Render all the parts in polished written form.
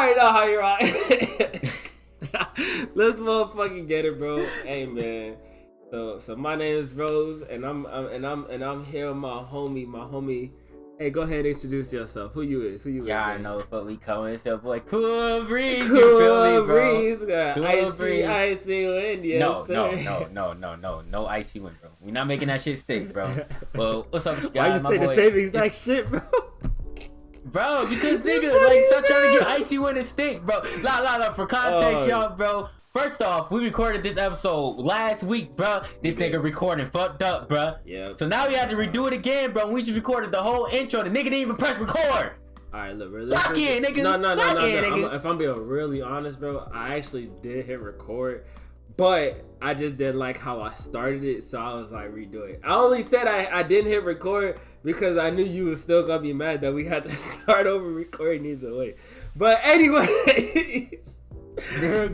already know how you're right. Let's motherfucking get it, bro. Hey, man. So my name is Rowze, and I'm here with my homie. Hey, go ahead and introduce yourself. Who you is? Yeah, I know what we calling. It's your boy Cool Breeze. Cool, you feel me, bro? Breeze. Cool Icy wind. Yes, no, sir. no icy wind, bro. We not making that shit stick, bro. Well, what's up with you guys? Why you say the same exact shit, bro? Bro, because niggas like stop trying to get icy wind and stick, bro. La. For context, y'all, bro. First off, we recorded this episode last week, bro. This nigga recording fucked up, bro. Yeah. So now we had to redo it again, bro. We just recorded the whole intro. The nigga didn't even press record. Alright, look, really. Lock in, nigga. No. If I'm being really honest, bro, I actually did hit record, but I just didn't like how I started it, so I was like, redo it. I only said I didn't hit record because I knew you was still gonna be mad that we had to start over recording either way. But anyways. This is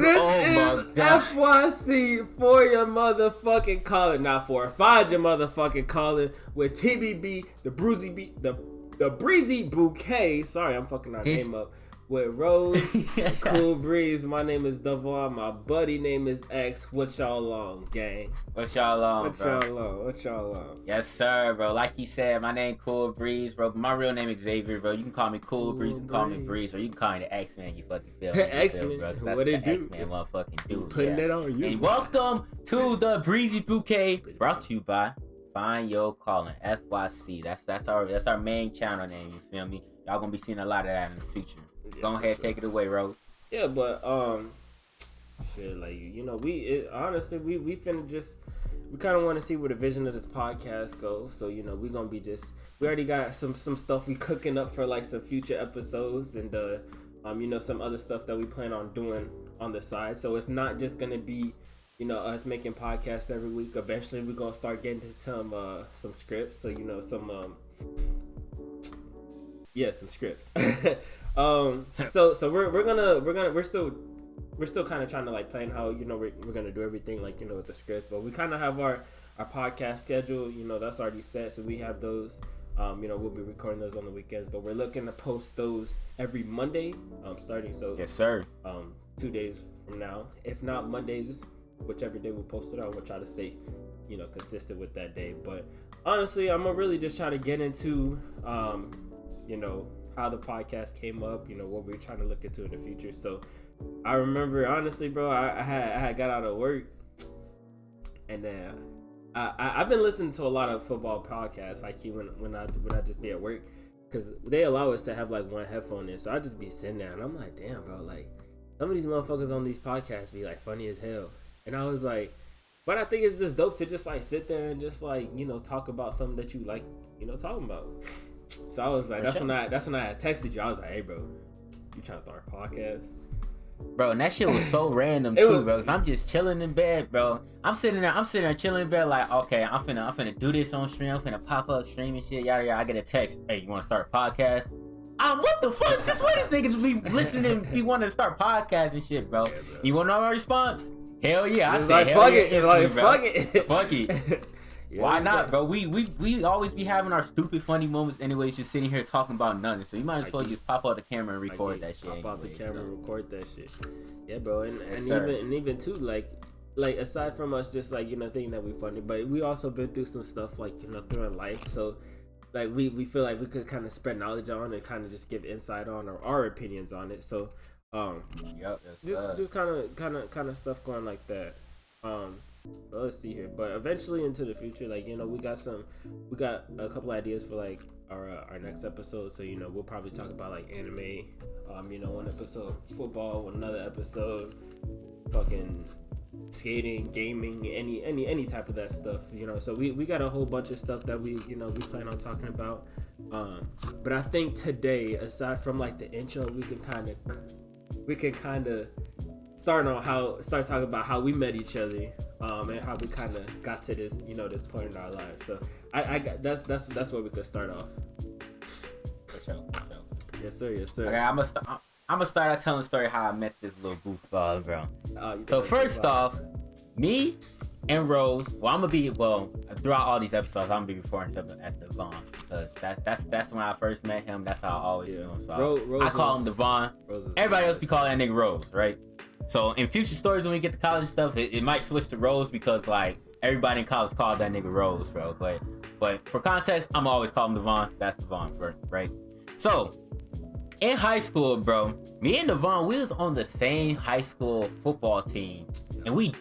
FYC for your motherfucking calling, not for find your motherfucking calling with TBB, the Breezy Bouquet. Sorry, I'm fucking our name up. With Rowze, Cool Breeze. My name is Devon. My buddy name is X. What y'all on, gang? What y'all on, bro? What y'all on? Yes, sir, bro. Like he said, my name Cool Breeze, bro. My real name is Xavier, bro. You can call me Cool Breeze, you can call me Breeze, or you can call me the X-Man. You fucking feel me? X-Man, bro. That's what it do? X-Man motherfucking do. Putting it on you. And welcome to the Breezy Bouquet, brought to you by Find Your Calling, FYC. That's our main channel name. You feel me? Y'all gonna be seeing a lot of that in the future. Go ahead, take it away, Rowze. Yeah, but shit, like honestly, we finna just we kind of want to see where the vision of this podcast goes. So we gonna be we already got some stuff we cooking up for like some future episodes and some other stuff that we plan on doing on the side. So it's not just gonna be us making podcasts every week. Eventually, we're gonna start getting to some scripts. So some scripts. So we're still kind of trying to like plan how we're gonna do everything like with the script, but we kind of have our podcast schedule that's already set, so we have those. We'll be recording those on the weekends, but we're looking to post those every Monday starting. So yes, sir. 2 days from now, if not Mondays, whichever day we'll post it on, we'll try to stay consistent with that day. But honestly, I'm gonna really just try to get into how the podcast came up, what we're trying to look into in the future. So I remember, honestly, bro, I had got out of work, and I've been listening to a lot of football podcasts, like when I just be at work, because they allow us to have like one headphone in. So I just be sitting there, and I'm like, damn, bro, like some of these motherfuckers on these podcasts be like funny as hell. And I was like, but I think it's just dope to just like sit there and just like talk about something that you like talking about. So I was like, that's when I had texted you. I was like, hey, bro, you trying to start a podcast? Bro, and that shit was so random too, bro. Cause I'm just chilling in bed, bro. I'm sitting there chilling in bed, like, okay, I'm finna do this on stream. I'm finna pop up stream and shit, yada yada. I get a text, hey, you want to start a podcast? What the fuck? This is what this niggas be listening and be wanting to start podcasts and shit, bro. Yeah, bro. You want to know my response? Hell yeah, I said, hell yeah, it's like fuck it, fuck it. Yeah, why not, bro? We always be having our stupid funny moments anyways, just sitting here talking about nothing. So you might as well just pop out the camera and record that shit. Pop out the camera and record that shit. Yeah, bro. And even too, like aside from us just like thinking that we funny, but we also been through some stuff like through in life. So like we feel like we could kind of spread knowledge on and kind of just give insight on or our opinions on it. So just kind of stuff going like that. But let's see here. But eventually into the future, like we got a couple ideas for like our next episode. So we'll probably talk about like anime, one episode football, another episode fucking skating, gaming, any type of that stuff. So we got a whole bunch of stuff that we plan on talking about. But I think today, aside from like the intro, we can kind of start talking about how we met each other, and how we kind of got to this, this point in our lives. So that's where we could start off. For sure. Yes, sir. Okay, I'm gonna start out telling the story how I met this little goofball, bro. So first off, me and Rowze. Throughout all these episodes, I'm gonna be referring to him as Devon. because that's when I first met him. That's how I always knew him. So Rowze I call him Devon. Everybody else be calling that nigga Rowze, right? So in future stories when we get to college and stuff, it might switch to Rowze because like everybody in college called that nigga Rowze, bro. But for context, I'm always calling him Devon. That's Devon for right. So in high school, bro, me and Devon, we was on the same high school football team. And we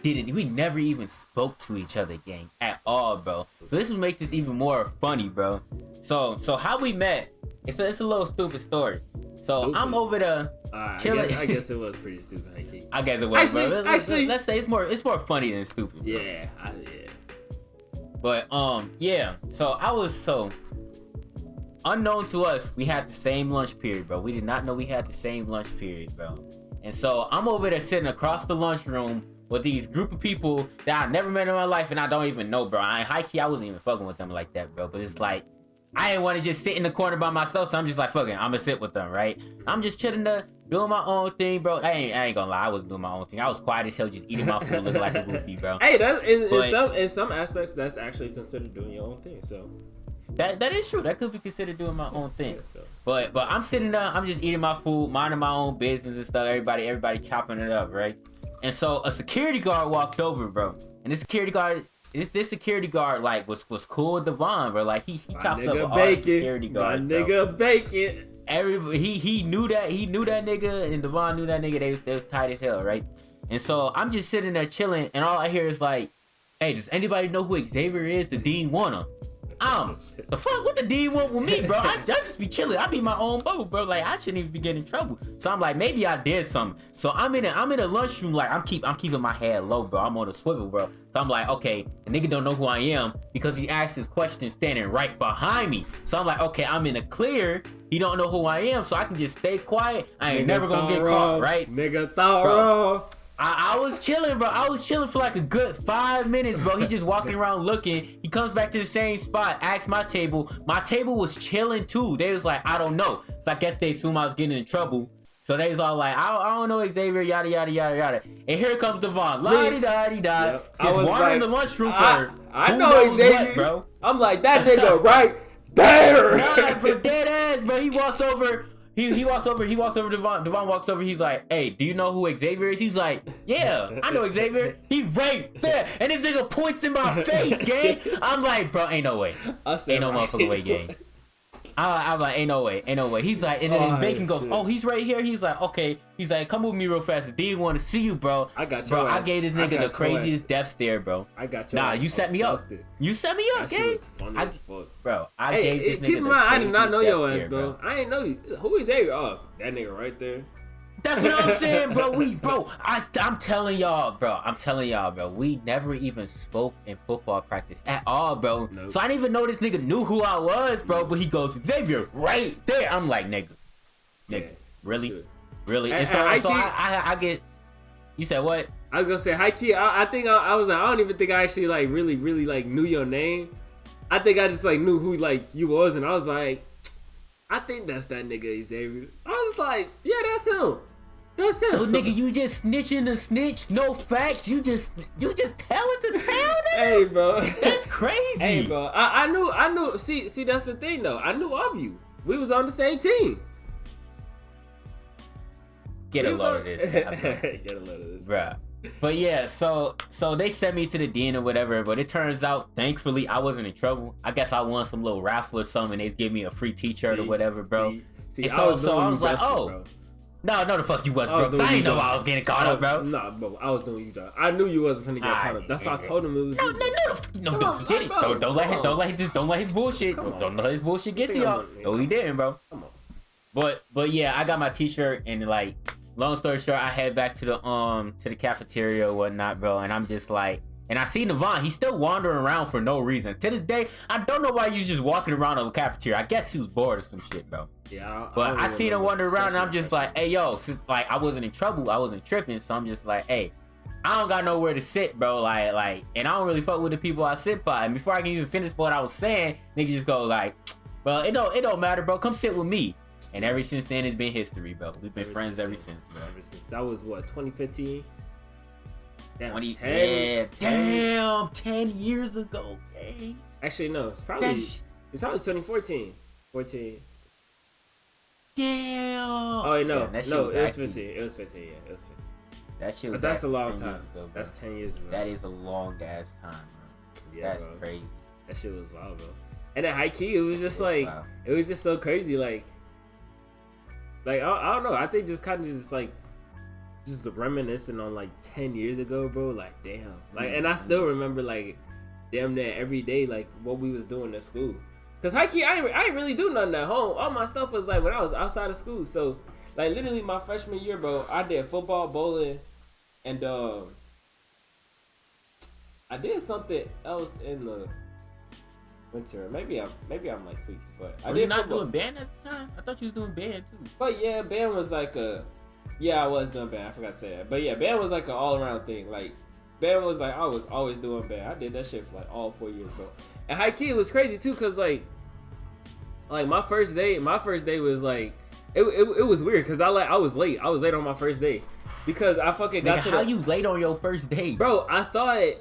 never even spoke to each other, gang, at all, bro. So this would make this even more funny, bro. So how we met, it's a little stupid story. So stupid. I'm over there chilling. I guess it was pretty stupid, I guess it was, bro. Let's say it's more funny than stupid, bro. Yeah. But yeah. So I was unknown to us, we had the same lunch period, bro. We did not know we had the same lunch period, bro. And so I'm over there sitting across the lunchroom with these group of people that I never met in my life and I don't even know, bro. High key, I wasn't even fucking with them like that, bro. But it's like, I didn't want to just sit in the corner by myself, so I'm just like, fuck it, I'm gonna sit with them, right? I'm just chilling there, doing my own thing, bro. I ain't gonna lie, I wasn't doing my own thing. I was quiet as hell, just eating my food, looking like a goofy, bro. Hey, in some aspects, that's actually considered doing your own thing, so. That is true. That could be considered doing my own thing. Yeah, so. But I'm sitting there, I'm just eating my food, minding my own business and stuff. Everybody chopping it up, right? And so a security guard walked over, bro. And this security guard like was cool with Devon, bro. Like he chopped up with all the security guards. My nigga Bacon. Everybody he knew that nigga, and Devon knew that nigga. They was tight as hell, right? And so I'm just sitting there chilling, and all I hear is like, "Hey, does anybody know who Xavier is? The dean wanna." The fuck, what the dean want with me, bro? I just be chilling. I be my own bubble, bro. Like I shouldn't even be getting in trouble. So I'm like, maybe I did something. So I'm in a lunchroom, like I'm keeping my head low, bro. I'm on a swivel, bro. So I'm like, okay, the nigga don't know who I am because he asked his question standing right behind me. So I'm like, okay, I'm in a clear. He don't know who I am, so I can just stay quiet. I ain't never gonna get caught, right? Nigga thought wrong. I was chilling, bro. I was chilling for like a good 5 minutes, bro. He just walking around looking. He comes back to the same spot, asks my table. My table was chilling too. They was like, I don't know. So I guess they assumed I was getting in trouble. So they was all like, I don't know Xavier, yada, yada, yada, yada. And here comes Devon. La-di-da-di-da. Just wandering the lunchroom for I know Xavier, bro. I'm like, that nigga right there. Nah, bro, dead ass, bro. He walks over. He walks over to Devon. Devon walks over. He's like, hey, do you know who Xavier is? He's like, yeah, I know Xavier. He right there. And this nigga points in my face, gang. I'm like, bro, ain't no way. Ain't no motherfucking way, gang. I'm like, ain't no way. He's like, and then Bacon goes, oh, he's right here. He's like, okay. He's like, come with me real fast. The dean want to see you, bro. I got you. Bro, I gave this nigga the craziest death stare, bro. I got you. Nah, you set me up. You set me up, gang. Bro, I gave this nigga keep in mind, I did not know your ass, stare, bro. I ain't know you. Who is Xavier? Oh, that nigga right there. That's what I'm saying, bro. I'm telling y'all, bro. We never even spoke in football practice at all, bro. Nope. So I didn't even know this nigga knew who I was, bro. But he goes, Xavier, right there. I'm like, nigga, really? And so I get. You said what? I was gonna say, high key. I think I was like, I don't even think I actually like really like knew your name. I think I just like knew who like you was, and I was like, I think that's that nigga Xavier. I was like, yeah, that's him. So nigga, you just snitching the snitch, no facts. You just telling the tale. Hey, bro, that's crazy. Hey, bro, I knew. See, that's the thing though. I knew of you. We was on the same team. Get a load of this, bro. But yeah, so they sent me to the dean or whatever. But it turns out, thankfully, I wasn't in trouble. I guess I won some little raffle or something. They give me a free T-shirt or whatever, bro. See, so I was like, oh. Bro. No, the fuck you was, bro. Cause I didn't know I was getting caught up, bro. Nah, bro, I was doing you, dog. I knew you wasn't finna get caught up. That's why I told him it was. No, he did it. Don't let his bullshit. Don't let his bullshit get to y'all. No, he didn't, bro. Come on. But yeah, I got my T-shirt and like, long story short, I head back to the cafeteria or whatnot, bro. And I'm just like, and I see Devon. He's still wandering around for no reason. To this day, I don't know why he's just walking around the cafeteria. I guess he was bored or some shit, bro. Yeah, but I seen him wander around, and I'm just like, hey, yo, since like I wasn't in trouble, I wasn't tripping, so I'm just like, hey, I don't got nowhere to sit, bro. Like, and I don't really fuck with the people I sit by. And before I can even finish what I was saying, nigga just go like, well, it don't matter, bro. Come sit with me. And ever since then, it's been history, bro. We've been friends ever since, bro. Ever since that was what, 2015. Damn, 10 years ago, gang. Actually, no, it's It's probably 2014. 14. Damn. Oh no, Damn, no, it was 15. It was 15. Yeah, it was 15. That shit was. But that's a long time. That's 10 years ago. That is a long ass time, bro. Yeah, that's crazy. That shit was wild, bro. And then high key, it was just like, it was just so crazy, like I don't know. I think just kind of just like, just reminiscing on like 10 years ago, bro. Like damn, like, and I still remember like, damn near every day, like what we was doing at school. Cause high key, I ain't really do nothing at home. All my stuff was like when I was outside of school. So like literally my freshman year, bro, I did football, bowling, and I did something else in the winter. Maybe I'm like tweaking, but Were you not doing band at the time? I thought you was doing band too. But yeah, band was like I was doing band. I forgot to say that. But yeah, band was like an all around thing. Like band was like I was always doing band. I did that shit for like all 4 years, bro. And high key, it was crazy too, cause like my first day was like it was weird, cause I was late. I was late on my first day because I fucking got to. How you late on your first day, bro? I thought,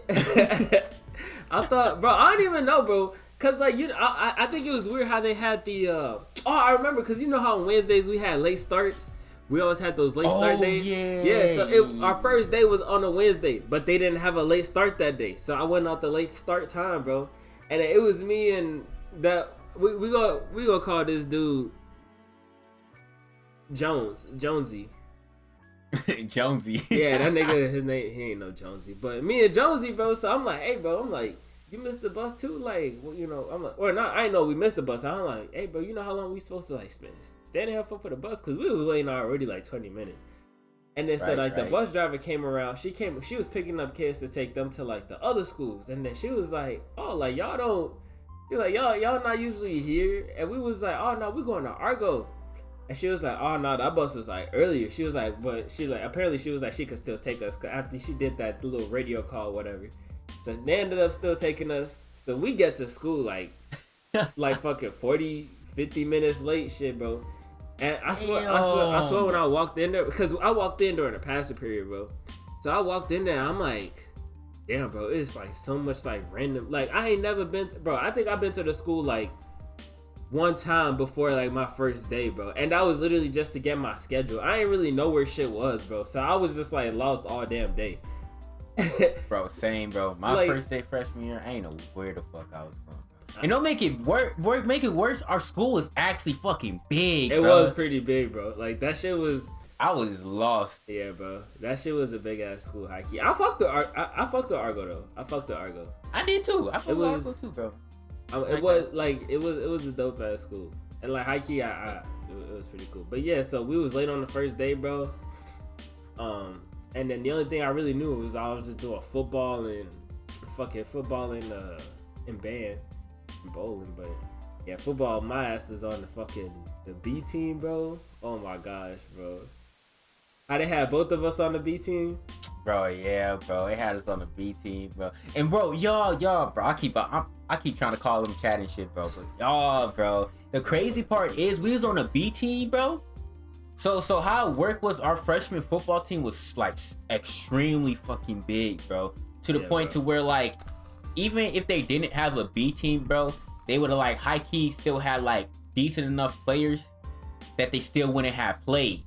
bro. I don't even know, bro. Cause like I think it was weird how they had the I remember, cause you know how on Wednesdays we had late starts. We always had those late start days. Yeah. So our first day was on a Wednesday, but they didn't have a late start that day. So I went out the late start time, bro. And it was me and that we gonna call this dude Jonesy. Jonesy. Yeah, that nigga, his name, he ain't no Jonesy, but me and Jonesy, bro. So I'm like, hey, bro, I'm like, you missed the bus too, like, well, you know, I'm like, or not, I know we missed the bus. I'm like, hey, bro, you know how long we supposed to like standing here for the bus, cause we was waiting already like 20 minutes. And then so like the bus driver came around. She was picking up kids to take them to like the other schools, and then she was like, oh, like y'all don't, she's like y'all not usually here, and we was like, oh no, we going to Argo. And she was like, oh no, that bus was like earlier. She was like, but she like, apparently she was like, she could still take us, cause after she did that little radio call, whatever. So they ended up still taking us. So we get to school like fucking 40, 50 minutes late, shit, bro. And I swear when I walked in there, because I walked in during the passing period, bro. So I walked in there, I'm like, damn, bro, it's like so much like random. Like I ain't never been, bro. I think I've been to the school like one time before like my first day, bro, and that was literally just to get my schedule. I ain't really know where shit was, bro, so I was just like lost all damn day. Bro, same, bro. My like, first day freshman year, I ain't know where the fuck I was going. And don't make it make it worse, our school was actually fucking big, bro. It was pretty big, bro. Like that shit was, I was lost. Yeah, bro. That shit was a big ass school, high key. I fucked with Argo though. I fucked with Argo. I did too. I fucked with Argo too, bro. It was a dope ass school, and like high key, it was pretty cool. But yeah, so we was late on the first day, bro. And then the only thing I really knew was I was just doing football and band and bowling. But yeah, football, my ass is on the B team, bro. Oh my gosh, bro. How they had both of us on the B team? Bro, yeah, bro. They had us on the B team, bro. And bro, y'all, bro. I keep trying to call them chat and shit, bro. But y'all, bro. The crazy part is we was on the B team, bro. So how it worked was our freshman football team was like extremely fucking big, bro. To the point to where like even if they didn't have a B team, bro, they would have like high key still had like decent enough players that they still wouldn't have played.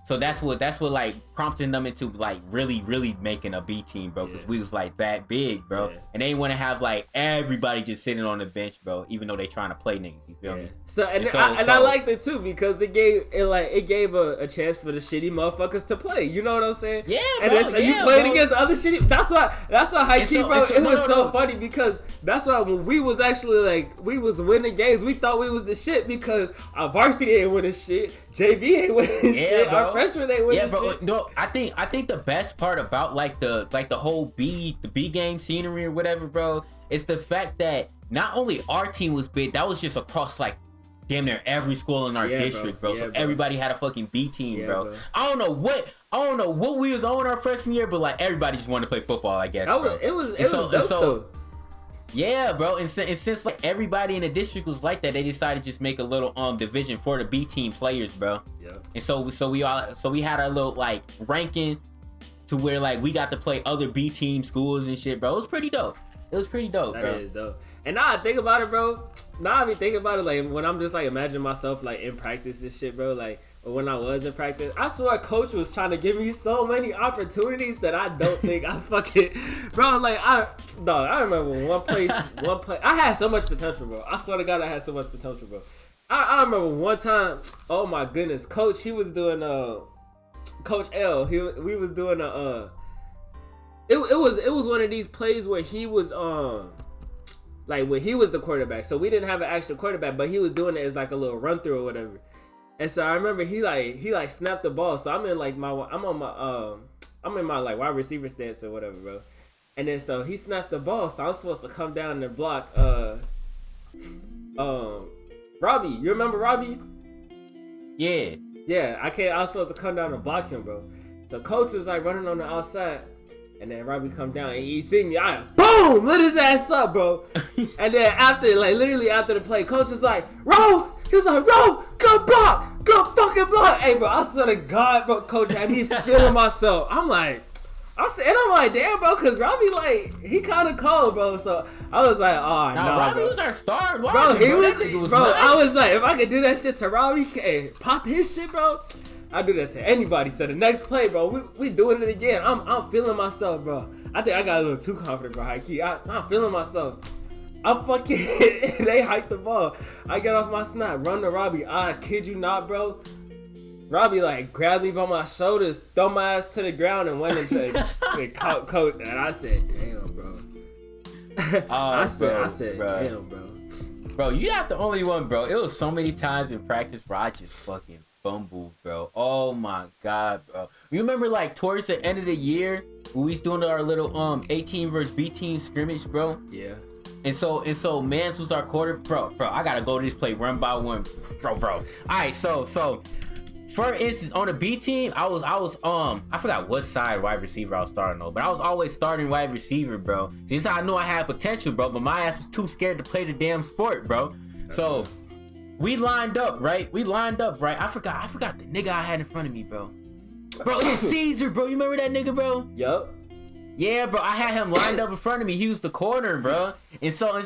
So that's what like prompted them into like really making a B team, bro, because we was like that big, bro, and they want to have like everybody just sitting on the bench, bro, even though they trying to play niggas. You feel me? So I liked it too because it gave a chance for the shitty motherfuckers to play. You know what I'm saying? Yeah, bro. And so you played against other shitty. That's why high key, bro. It was so funny because that's why when we was actually like we was winning games, we thought we was the shit because our varsity ain't winning shit. JV ain't winning shit. Bro. Our freshmen ain't winning shit. Yeah, bro. No, I think the best part about like the whole B game scenery or whatever, bro, is the fact that not only our team was big, that was just across like damn near every school in our district, bro. So everybody had a fucking B team, bro. I don't know what we was on our freshman year, but like everybody just wanted to play football, I guess. It was dope though. Yeah, bro, and since like everybody in the district was like that, they decided to just make a little division for the B team players, bro. Yeah. And so we had our little like ranking to where like we got to play other B team schools and shit, bro. It was pretty dope. That is dope. And now I think about it, bro. Now I be thinking about it, like when I'm just like imagining myself like in practice and shit, bro. Like when I was in practice, I swear coach was trying to give me so many opportunities that I don't think I fucking, bro. Like I remember one play. I had so much potential, bro. I swear to God, I had so much potential, bro. I remember one time. Oh my goodness, coach. He was doing Coach L. We was doing It was one of these plays where he was like when he was the quarterback, so we didn't have an actual quarterback, but he was doing it as like a little run through or whatever. And so I remember he snapped the ball, so I'm in like my like wide receiver stance or whatever, bro. And then so he snapped the ball, so I'm supposed to come down and block Robbie. You remember Robbie? Yeah. Yeah, I was supposed to come down and block him, bro. So coach was like running on the outside. And then Robbie come down and he see me, I boom, lit his ass up, bro. And then literally after the play, coach was like, Row! He was like, Row, go block! Go fucking block! Hey, bro, I swear to God, bro, coach had me feeling myself. I'm like, damn, bro, because Robbie, like, he kind of cold, bro. So I was like, oh, no, Robbie bro. was our star. Bro, Was bro, nice. I was like, if I could do that shit to Robbie, hey, pop his shit, bro. I do that to anybody. So the next play, bro, we doing it again. I'm feeling myself, bro. I think I got a little too confident, bro. High key, I'm feeling myself. I'm fucking. They hiked the ball. I get off my snap, run to Robbie. I kid you not, bro. Robbie like grabbed me by my shoulders, throw my ass to the ground, and went into the coach. And I said, "Damn, bro." I said, bro. "Damn, bro." Bro, you're not the only one, bro. It was so many times in practice where I just fucking fumbled, bro. Oh my God, bro. You remember like towards the end of the year when we was doing our little 18 versus B team scrimmage, bro? Yeah. And so Mans was our quarter, bro. I gotta go to this play one by one, bro. All right, so for instance, on the B team, I was I forgot what side wide receiver I was starting on, but I was always starting wide receiver, bro. Since I knew I had potential, bro, but my ass was too scared to play the damn sport, bro. So we lined up, right? I forgot the nigga I had in front of me, bro. Bro, it was Caesar, bro. You remember that nigga, bro? Yup. Yeah, bro. I had him lined up in front of me. He was the corner, bro. And so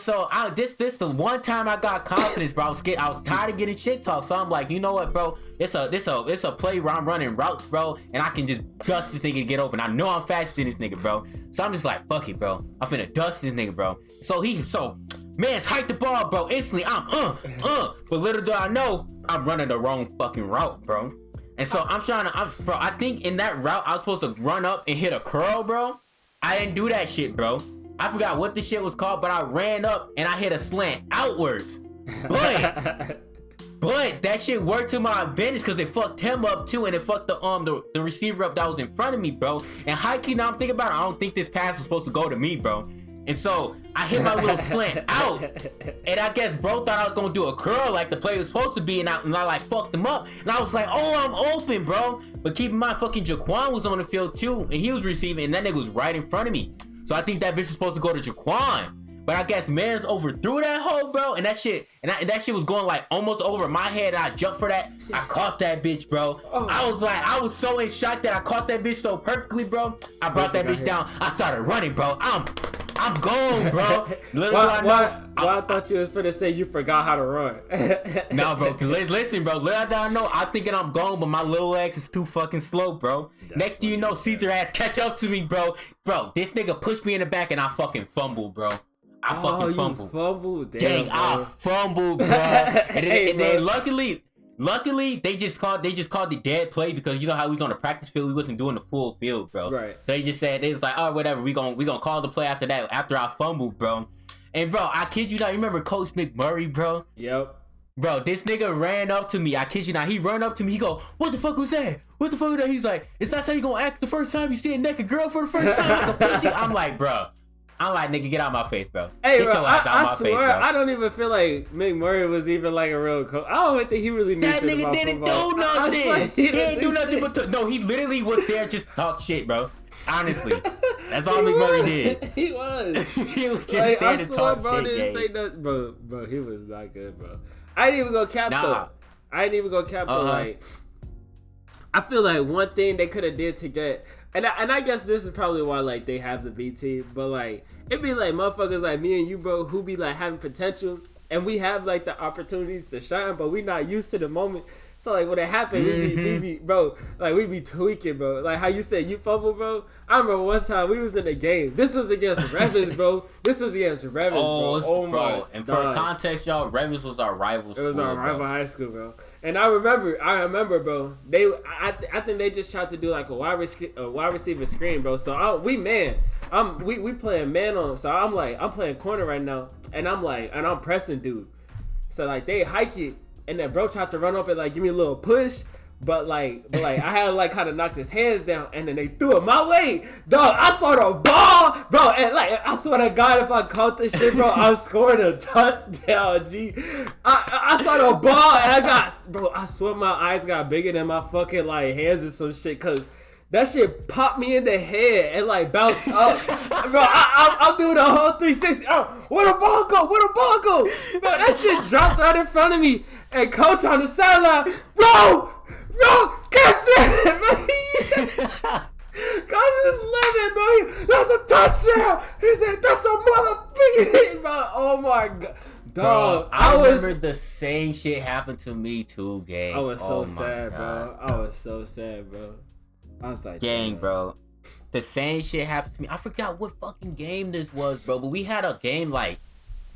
this the one time I got confidence, bro. I was tired of getting shit talk. So I'm like, you know what, bro? It's a play where I'm running routes, bro, and I can just dust this nigga and get open. I know I'm faster than this nigga, bro. So I'm just like, fuck it, bro. I'm finna dust this nigga, bro. So man's hiked the ball, bro. Instantly, but little do I know, I'm running the wrong fucking route, bro. And so I think in that route, I was supposed to run up and hit a curl, bro. I didn't do that shit, bro. I forgot what the shit was called, but I ran up and I hit a slant outwards. But that shit worked to my advantage because it fucked him up too, and it fucked the receiver up that was in front of me, bro. And high key, now I'm thinking about it, I don't think this pass was supposed to go to me, bro. And so I hit my little slant out, and I guess bro thought I was gonna do a curl like the play was supposed to be, and I like fucked him up. And I was like, oh, I'm open, bro. But keep in mind, fucking Jaquan was on the field too, and he was receiving, and that nigga was right in front of me. So I think that bitch was supposed to go to Jaquan. But I guess Mans overthrew that hole, bro, and that shit was going like almost over my head, and I jumped for that. I caught that bitch, bro. I was so in shock that I caught that bitch so perfectly, bro. I brought that bitch down. I started running, bro. I'm gone, bro. I thought you was finna say you forgot how to run. No, bro. Listen, bro. Little I know, I'm thinking I'm gone, but my little legs is too fucking slow, bro. Next thing you know, Caesar ass catch up to me, bro. Bro, this nigga pushed me in the back and I fucking fumbled, bro. I fucking fumbled. Fumbled? Damn, dang, bro. I fumbled, bro. And then luckily, they just called the dead play because you know how we was on the practice field, we wasn't doing the full field, bro. Right. So they just said, they was like, oh, whatever, we gonna call the play after that, after I fumbled, bro. And bro, I kid you not, you remember Coach McMurray, bro? Yep. Bro, this nigga ran up to me. I kid you not. He ran up to me. He go, what the fuck was that? What the fuck was that? He's like, it's not how you gonna act the first time you see a naked girl for the first time like a pussy. I'm like, nigga, get out of my face, bro. Hey, get bro, your ass out I my swear, face, bro. I don't even feel like McMurray was even like a real coach. I don't even think he really knew that shit nigga about didn't football. do nothing. Like, he didn't do nothing but no, he literally was there just to talk shit, bro. Honestly, that's all McMurray did. He was. He was just like, there I to swear, talk bro, shit, didn't say nothing, bro. He was not good, bro. I didn't even go cap though. Like, I feel like one thing they could have did to get, and I guess this is probably why like they have the B team, but like it'd be like motherfuckers like me and you, bro, who be like having potential, and we have like the opportunities to shine, but we not used to the moment. So like when it happened, we be bro, like we be tweaking, bro. Like how you said you fumble, bro. I remember one time we was in a game. This was against Revens, bro. Bro. Oh my! And for context, y'all, Revens was our rival school. It was our rival high school, bro. And I remember, bro. I think they just tried to do like a wide receiver screen, bro. So we playing man on. So I'm playing corner right now, and I'm pressing dude. So like they hike it. And then bro tried to run up and like give me a little push, but like I had to like kind of knock his hands down, and then they threw it my way, dog. I saw the ball, bro, and like I swear to God, if I caught this shit, bro, I'm scoring a touchdown. G, I saw the ball and I swear my eyes got bigger than my fucking like hands or some shit, cause that shit popped me in the head and like bounced up. Bro, I'm doing the whole 360. Where the ball go? Bro, that shit dropped right in front of me. And coach on the sideline, bro, catch that, man. Coach is living, bro. That's a touchdown. He said, that's a motherfucking, bro. Oh my God. Dog, bro, I remember the same shit happened to me too, gang. I was so sad, bro. I was like, gang, bro. The same shit happened to me. I forgot what fucking game this was, bro. But we had a game like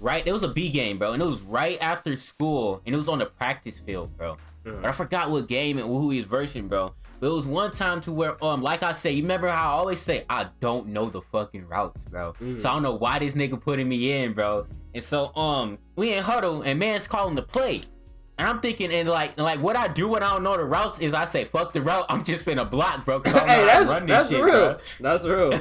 right. It was a B game, bro, and it was right after school, and it was on the practice field, bro. But I forgot what game and who he was versing, bro. But it was one time to where, like I say, you remember how I always say I don't know the fucking routes, bro. So I don't know why this nigga putting me in, bro. And so we in huddle, and man's calling the play. And I'm thinking, and like what I do when I don't know the routes is I say, fuck the route, I'm just finna block, bro, because I don't know how to run this shit, real. bro. That's real.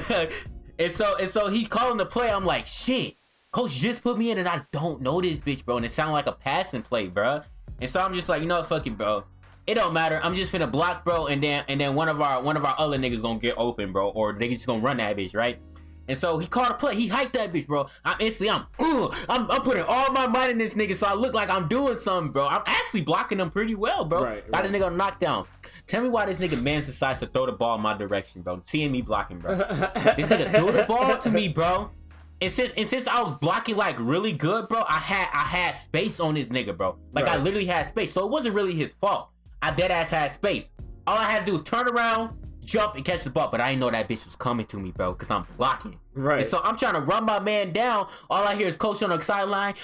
and so he's calling the play. I'm like, shit, coach just put me in and I don't know this bitch, bro. And it sounded like a passing play, bro. And so I'm just like, you know what, fuck it, bro. It don't matter. I'm just finna block, bro. And then one of our other niggas gonna get open, bro. Or they just gonna run that bitch, right? And so he called a play. He hiked that bitch, bro. I'm putting all my might in this nigga, so I look like I'm doing something, bro. I'm actually blocking him pretty well, bro. Got this nigga on knockdown. Tell me why this nigga man decides to throw the ball in my direction, bro. Seeing me blocking, bro. This nigga threw the ball to me, bro. And since I was blocking like really good, bro, I had space on this nigga, bro. Like I literally had space, so it wasn't really his fault. I dead ass had space. All I had to do was turn around, jump, and catch the ball. But I didn't know that bitch was coming to me, bro, because I'm blocking. Right. And so I'm trying to run my man down. All I hear is coach on the sideline.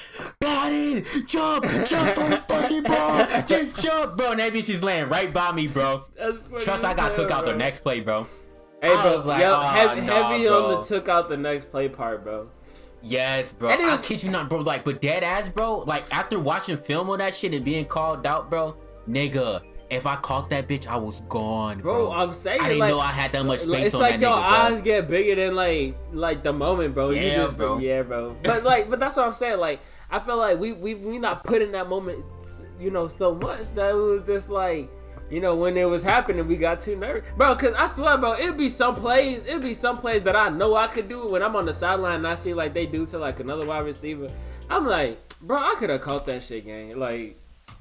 Got it! Jump on the fucking ball! Just jump, bro. And that bitch is laying right by me, bro. Trust I got took out the next play, bro. Hey, bro. Like, heavy on the took out the next play part, bro. Yes, bro. I kid you not, bro. Like, but dead ass, bro. Like, after watching film on that shit and being called out, bro, nigga, if I caught that bitch, I was gone, bro. I'm saying, I didn't know I had that much space on that nigga, it's like your eyes get bigger than like the moment, bro. Yeah, you just, bro. Yeah, bro. But that's what I'm saying. Like, I feel like we not put in that moment, you know, so much that it was just like, you know, when it was happening, we got too nervous, bro. Cause I swear, bro, it'd be some plays that I know I could do when I'm on the sideline and I see like they do to like another wide receiver. I'm like, bro, I could have caught that shit, gang. Like,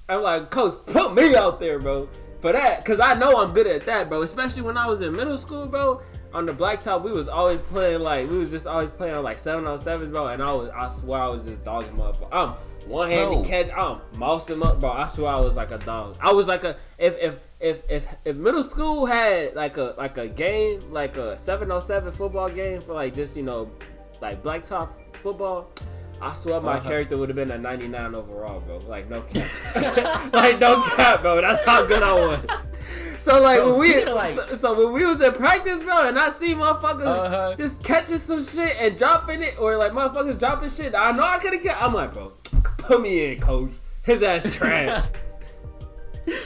I'm like, coach, put me out there, bro, for that, cause I know I'm good at that, bro. Especially when I was in middle school, bro. On the blacktop, we was always playing on like 7-on-7s, bro. And I swear I was just dogging motherfucker. I'm one-handed catch. I'm mousing him up, bro. I swear I was like a dog. I was like if middle school had like a game, like a 7-on-7 football game for like just, you know, like blacktop football, I swear my character would have been a 99 overall, bro. Like, no cap. Like, no cap, bro. That's how good I was. So, like, bro, when we was in practice, bro, and I see motherfuckers just catching some shit and dropping it, or, like, motherfuckers dropping shit I know I could have kept, I'm like, bro, put me in, coach. His ass trash.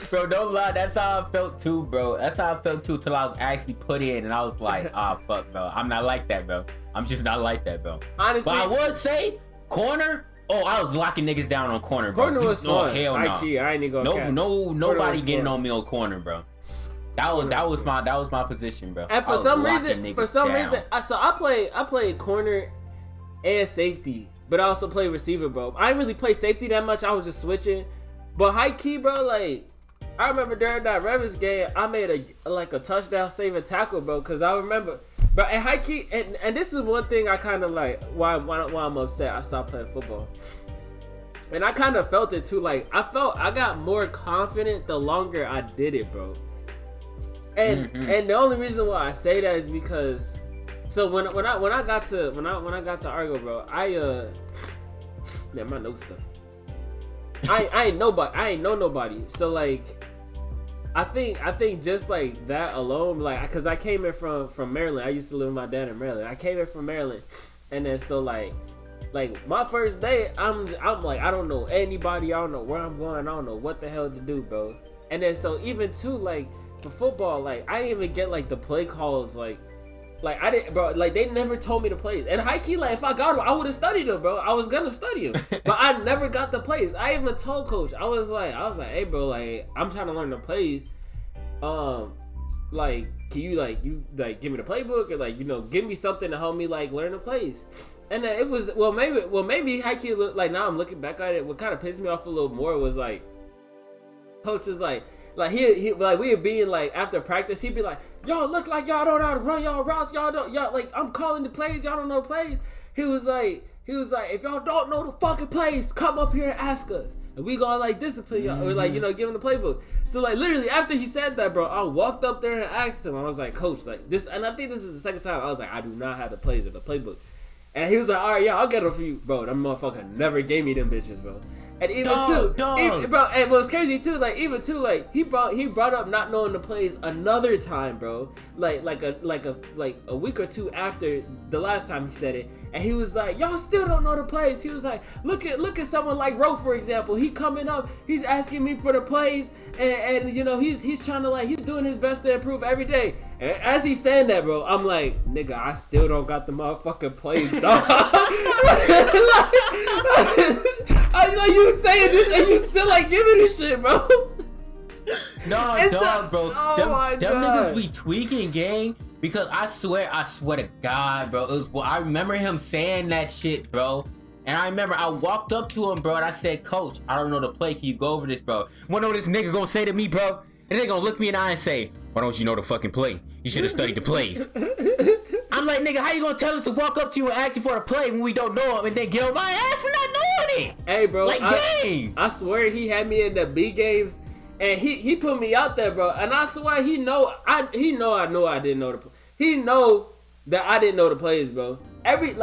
Bro, don't lie. That's how I felt, too, bro. That's how I felt, too, till I was actually put in, and I was like, fuck, bro. I'm not like that, bro. I'm just not like that, bro. Honestly. But I would say, corner, I was locking niggas down on corner, bro. Corner was fun. Hell no. I ain't even gonna nobody getting on me on corner, bro. That was my position, bro. And for some reason, so I played corner and safety, but I also played receiver, bro. I didn't really play safety that much. I was just switching, but high key, bro. Like, I remember during that Ravens game, I made a touchdown saving tackle, bro. Cause I remember, but and high key, and this is one thing I kind of like why I'm upset. I stopped playing football, and I kind of felt it too. Like I got more confident the longer I did it, bro. And the only reason why I say that is because, so when I got to Argo, bro, my notes stuff. I ain't know nobody. So like. I think just like that alone, like, cause I came in from Maryland. I used to live with my dad in Maryland. I came in from Maryland, and then so like my first day, I'm like, I don't know anybody. I don't know where I'm going. I don't know what the hell to do, bro. And then so even too, like for football, like I didn't even get like the play calls, like I didn't, bro. Like they never told me the plays. And high key, like if I got them, I would have studied them, bro. I was gonna study them, but I never got the plays. I even told coach, I was like, hey, bro, like I'm trying to learn the plays. Like, can you give me the playbook, or like, you know, give me something to help me like learn the plays. And then it was maybe high key look like, now I'm looking back at it. What kind of pissed me off a little more was like, coach was like he like we would be in like after practice, he'd be like, y'all look like y'all don't know how to run y'all routes, y'all like I'm calling the plays, y'all don't know the plays. He was like, if y'all don't know the fucking plays, come up here and ask us, and we gonna like discipline y'all, or like, you know, give him the playbook. So like literally after he said that, bro, I walked up there and asked him. I was like, coach, like this, and I think this is the second time I was like, I do not have the plays or the playbook. And he was like, all right, yeah, I'll get them for you, bro. That motherfucker never gave me them bitches, bro. And even bro, and what's crazy too, like he brought up not knowing the plays another time, bro. Like a week or two after the last time he said it, and he was like, y'all still don't know the plays. He was like, look at someone like Rowze, for example. He coming up, he's asking me for the plays, and you know he's trying to, like, he's doing his best to improve every day. And as he's saying that, bro, I'm like, nigga, I still don't got the motherfucking plays, dog. Like you saying this and you still like giving this shit, bro. No, it's dog, bro. Oh them niggas be tweaking, gang. Because I swear to God, bro. I remember him saying that shit, bro. And I remember I walked up to him, bro, and I said, Coach, I don't know the play. Can you go over this, bro? Wanna know what this nigga gonna say to me, bro? And they gonna look me in the eye and say, why don't you know the fucking play? You should have studied the plays. I'm like, nigga, how you gonna tell us to walk up to you and ask you for a play when we don't know him, and then get on my ass for not knowing it? Hey, bro, like, dang. I swear he had me in the B games, and he put me out there, bro. And I swear he know I didn't know the play. He know that I didn't know the plays, bro. Every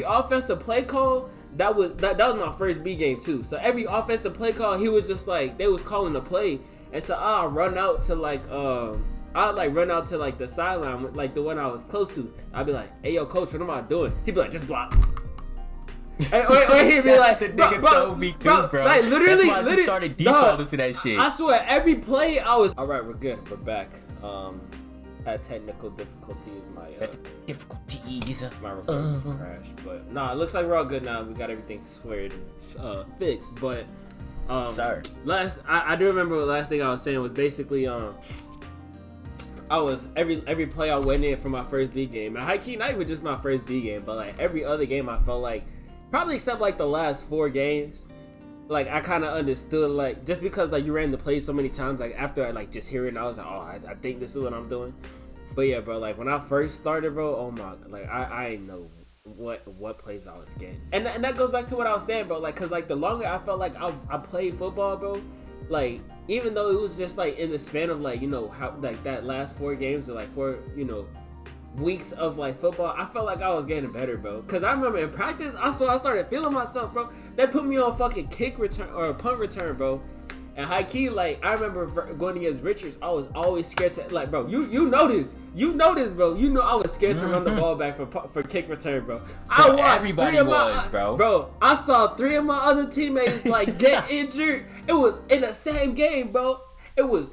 offensive play call, that was my first B game too. So every offensive play call, he was just like, they was calling the play, and so I'll run out to the sideline, like the one I was close to. I'd be like, hey, yo, coach, what am I doing? He'd be like, just block. or he'd be like, the nigga told me too, bro. Like literally, that's why I just started defaulting to that shit. I swear, every play I was, all right, we're good, we're back. Had technical difficulties. My recording crashed, but nah, it looks like we're all good now. We got everything squared and fixed. But sorry. I do remember the last thing I was saying was basically I was every play I went in for my first B game. And high key, not even just my first B game, but like every other game, I felt like, probably except like the last 4 games, like I kind of understood, like, just because like you ran the play so many times, like after I like just hearing it, I was like, oh, I think this is what I'm doing. But yeah, bro, like when I first started, bro, oh my, like I didn't know what plays I was getting, and that goes back to what I was saying, bro. Like, cause like the longer I felt like I played football, bro, like even though it was just like in the span of like, you know, how like that last 4 games or like 4, you know, weeks of like football, I felt like I was getting better, bro. Cause I remember in practice, I started feeling myself, bro. They put me on fucking kick return or punt return, bro. And high key, like I remember going against Richards, I was always scared to, like, bro, you know this, bro. You know I was scared to run the ball back for kick return, bro. I watched everybody bro. I saw 3 of my other teammates like get injured. It was in the same game, bro. It was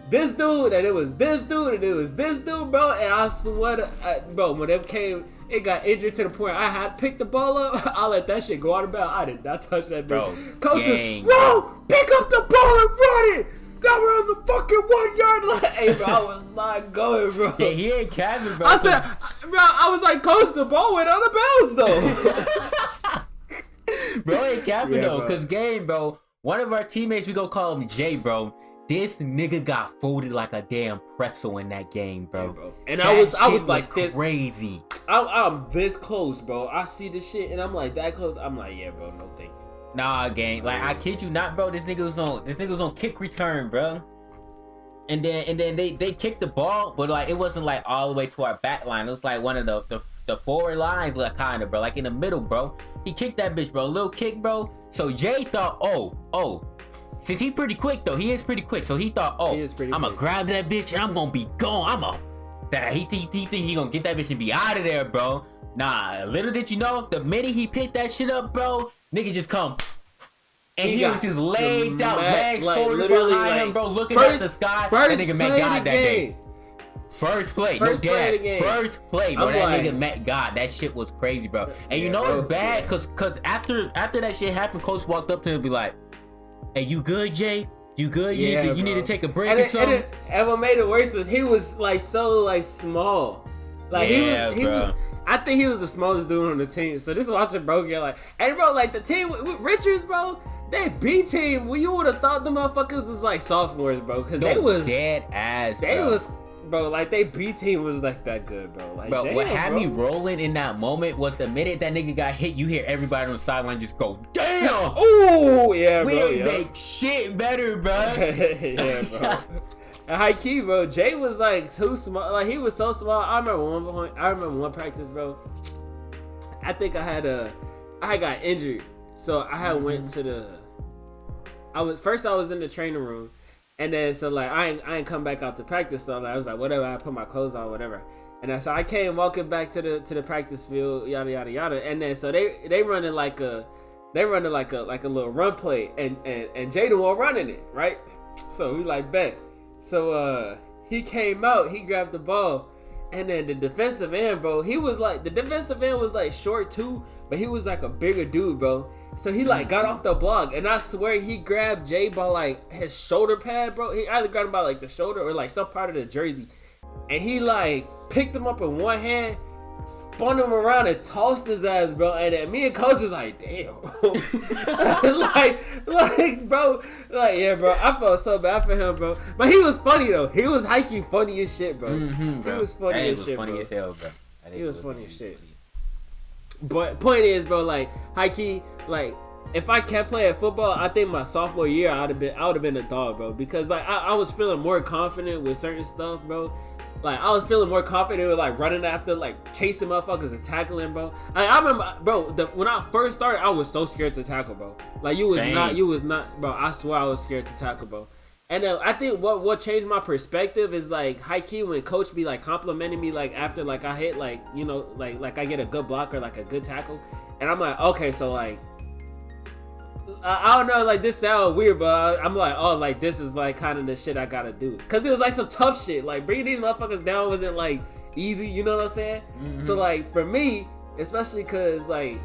this dude, and it was this dude, and it was this dude, bro. And I swear to, bro, when them came, it got injured to the point I had picked the ball up. I let that shit go out of bounds. I did not touch that, bro. Coach, bro, pick up the ball and run it. Now we're on the fucking 1 yard line. Hey, bro, I was not going, bro. Yeah, he ain't capping, bro. I said, bro, I was like, Coach, the ball went out of bounds, though. Bro ain't capping, though, because game, bro, One of our teammates, we gonna call him Jay, bro. This nigga got folded like a damn pretzel in that game, bro. Yeah, bro. And I was like crazy. I'm this close, bro. I see this shit and I'm like that close. I'm like, yeah, bro, no thank you. Nah, gang. Like I kid you not, bro. This nigga was on kick return, bro. And then they kicked the ball, but like it wasn't like all the way to our back line. It was like one of the forward lines, like kind of, bro, like in the middle, bro. He kicked that bitch, bro. Little kick, bro. So Jay thought, oh. Since he pretty quick though, he is pretty quick. So he thought, I'ma grab that bitch and I'm gonna be gone. He think he gonna get that bitch and be out of there, bro. Nah, little did you know, the minute he picked that shit up, bro, nigga just come. And he was just laid out, legs forward behind him, bro, looking at the sky. That nigga met God that day. First play, no dash. First play, bro. That nigga met God. That shit was crazy, bro. And you know it's bad, cause after that shit happened, coach walked up to him and be like, hey, you good, Jay? You good? You need to take a break or something? And what made it worse was he was like so like small. Like he was I think he was the smallest dude on the team. So just watching bro get like, hey bro, like the team with Richards, bro, that B team, well, you would have thought the motherfuckers was like sophomores, bro, because they was dead ass. They was. Bro, like they B team was like that good, bro. Like, bro, what had me rolling in that moment was the minute that nigga got hit, you hear everybody on the sideline just go, damn! Ooh, yeah, bro. We ain't make shit better, bro. Yeah, bro. And high key, bro, Jay was like too small. Like he was so small. I remember one practice, bro. I think I got injured, so I had went to I was in the training room. And then so like I ain't come back out to practice, so like, I was like whatever, I put my clothes on, whatever. And then so I came walking back to the practice field, yada yada yada. And then so they running like a little run play, and Jaden was running it, right? So we like bet. So he came out, he grabbed the ball, and then the defensive end, bro, the defensive end was like short too, but he was like a bigger dude, bro. So he like got off the block, and I swear he grabbed Jay by like his shoulder pad, bro. He either got him by like the shoulder or like some part of the jersey, and he like picked him up in one hand, spun him around and tossed his ass, bro. And then me and coach was like, damn, like bro, like yeah, bro. I felt so bad for him, bro. But he was funny though. He was hiking funny as shit, bro. Bro. He was funny as shit, funny bro. As hell, bro. He was funny as shit. But point is, bro, like high key, like if I kept playing football, I think my sophomore year I would have been a dog, bro, because like I was feeling more confident with certain stuff, bro. Like I was feeling more confident with like running after, like chasing motherfuckers and tackling, bro. I remember, bro, when I first started, I was so scared to tackle, bro. Like you was not, bro. I swear I was scared to tackle, bro. And I think what changed my perspective is like high key when coach be like complimenting me like after like I hit like, you know, like I get a good block or like a good tackle, and I'm like, okay, so like I don't know, like this sound weird, but I'm like, oh, like this is like kind of the shit I gotta do, cause it was like some tough shit. Like bringing these motherfuckers down wasn't like easy, you know what I'm saying? Mm-hmm. So like for me, especially cause like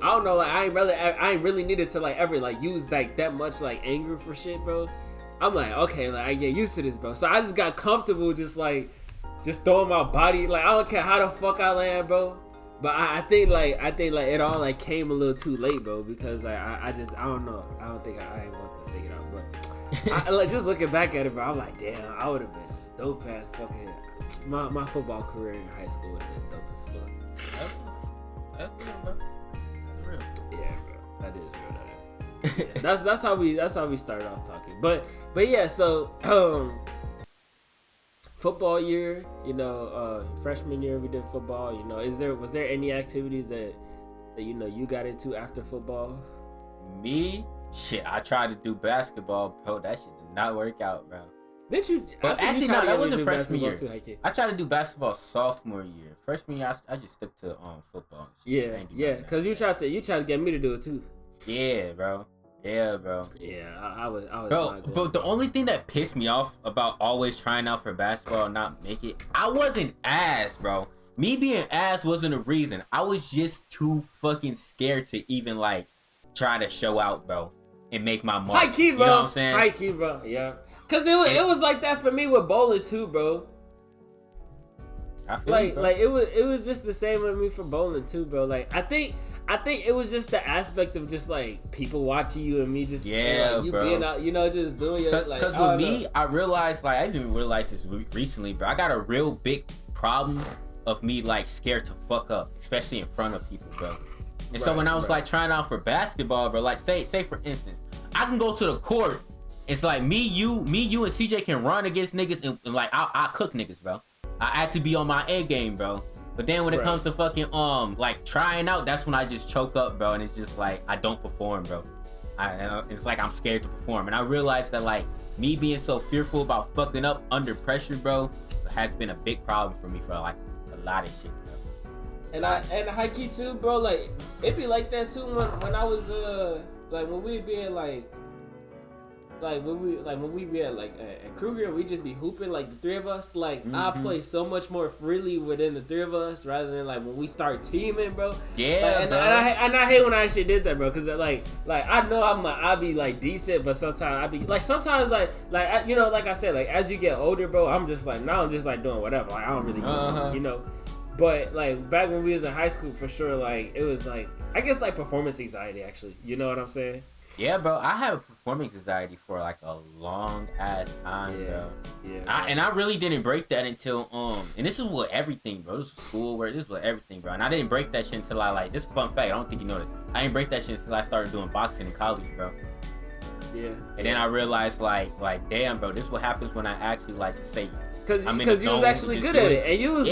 I don't know, like I ain't really needed to like ever like use like that much like anger for shit, bro. I'm like, okay, like I get used to this, bro. So I just got comfortable just throwing my body, like I don't care how the fuck I land, bro. But I think like it all like came a little too late, bro, because like I don't know. I don't think I ain't want to stick it out, but I like just looking back at it, bro, I'm like, damn, I would have been dope ass fucking my football career in high school would have been dope as fuck. That's real, bro. Yeah, bro. That is real. Yeah, that's how we started off talking. But yeah, so football year, you know, freshman year we did football, you know, was there any activities that you know you got into after football? Me? Shit, I tried to do basketball, bro. That shit did not work out, bro. Did you? But actually, no, that wasn't freshman year. I tried to do basketball sophomore year. Freshman year, I just stuck to football. Yeah, because you tried to get me to do it too. Yeah, bro. Yeah, bro. Yeah, I was. Bro, the only thing that pissed me off about always trying out for basketball and not make it, I wasn't ass, bro. Me being ass wasn't a reason. I was just too fucking scared to even like try to show out, bro, and make my mark. High key, bro. You know what I'm saying? High key, bro. Yeah. Cause it was like that for me with bowling too, bro. I feel like it was just the same with me for bowling too, bro. Like I think I think it was just the aspect of just like people watching you and me just like, you bro. being out, you know, just doing it. Like, because with me, I realized like I didn't even realize this recently, bro. I got a real big problem of me like scared to fuck up, especially in front of people, bro. And so when I was like trying out for basketball, bro, like say for instance, I can go to the court. It's like me, you, and CJ can run against niggas, and like I cook niggas, bro. I actually be on my A game, bro. But then when it comes to fucking like trying out, that's when I just choke up, bro. And it's just like I don't perform, bro. It's like I'm scared to perform, and I realized that like me being so fearful about fucking up under pressure, bro, has been a big problem for me for like a lot of shit, bro. And high key too, bro. Like it be like that too when I was like when we be when we be at like at Kruger, we just be hooping like the three of us. Like I play so much more freely within the three of us rather than like when we start teaming, bro. Yeah, like, bro. And I hate when I actually did that, bro. Cause like I know I be like decent, but sometimes I be like you know, like I said, like as you get older, bro, I'm just like doing whatever. Like I don't really, you know. But like back when we was in high school, for sure, like it was like I guess like performance anxiety, actually. You know what I'm saying? Yeah, bro. I have performance anxiety for like a long ass time, bro. Yeah. And I really didn't break that until and this is what everything, bro. This was schoolwork. This was everything, bro. And I didn't break that shit until I like. This is a fun fact. I don't think you know this. I didn't break that shit until I started doing boxing in college, bro. Yeah. And then I realized like damn, bro. This is what happens when I actually like just say. Because you was actually good at it, and you was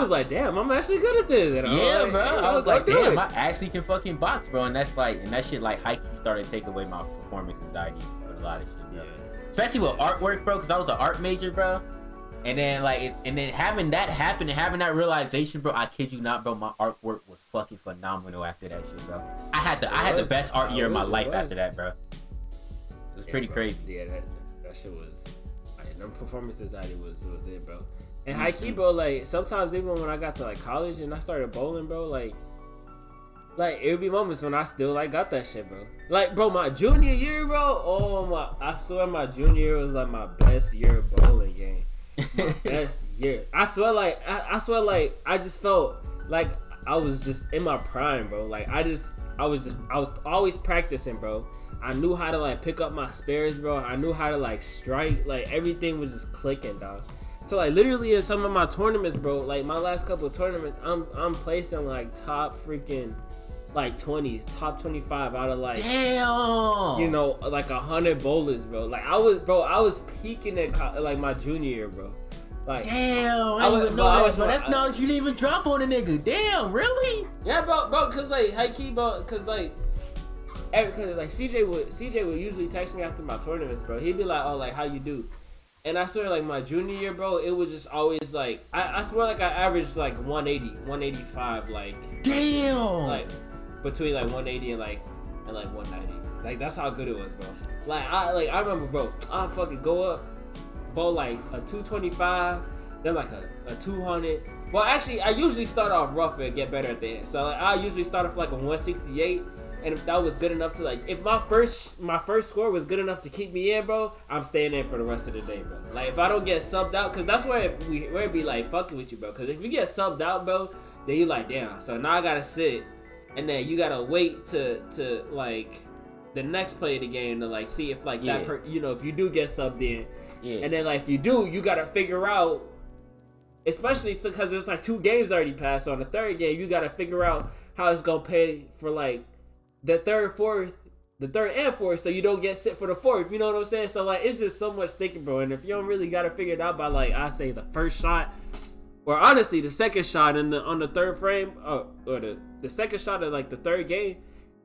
like, damn, I'm actually good at this. And yeah, bro. I was like, damn, I actually can fucking box, bro. And that's like, and that shit like high key started to take away my performance anxiety with a lot of shit, bro. Yeah. Especially with artwork, bro, because I was an art major, bro. And then like, and then having that happen and having that realization, bro, I kid you not, bro, my artwork was fucking phenomenal after that shit, bro. I had the best art year of my life after that, bro. It was pretty crazy. Yeah, that shit was. Performance anxiety was it, bro. And high key, bro, like sometimes even when I got to like college and I started bowling, bro, like it would be moments when I still like got that shit, bro. Like, bro, my junior year, bro, I swear my junior year was like my best year of bowling game. My best year. I swear like I just felt like I was just in my prime, bro. Like I was always practicing, bro. I knew how to like pick up my spares, bro. I knew how to like strike. Like everything was just clicking, dog. So like literally in some of my tournaments, bro, like my last couple of tournaments, I'm placing like top freaking like 20s, top 25 out of like damn, you know, like 100 bowlers, bro. Like I was peaking at like my junior year, bro. Like damn, I didn't even know that, bro. That's not you didn't even drop on a nigga. Damn, really? Yeah, bro, cause like high key, bro, cause like CJ would usually text me after my tournaments, bro. He'd be like, "Oh, like how you do?" And I swear, like my junior year, bro, it was just always like I swear, like I averaged like 180, 185, like damn, like between like 180 and like 190. Like that's how good it was, bro. Like I remember, bro, I fucking go up, bowl like a 225, then like a 200. Well, actually, I usually start off rough and get better at the end. So like I usually start off like a 168. And if that was good enough to like, if my first score was good enough to keep me in, bro, I'm staying in for the rest of the day, bro. Like if I don't get subbed out, cause that's where it be like fucking with you, bro. Cause if you get subbed out, bro, then you like damn. So now I gotta sit, and then you gotta wait to like the next play of the game to like see if like that you know, if you do get subbed in, and then like if you do, you gotta figure out, especially because it's like 2 games already passed. So on the third game, you gotta figure out how it's gonna pay for like the third and fourth, so you don't get sit for the fourth. You know what I'm saying? So like, it's just so much thinking, bro. And if you don't really got to figure it out by like, I say the first shot, or honestly the second shot on the third frame, or the second shot of like the third game,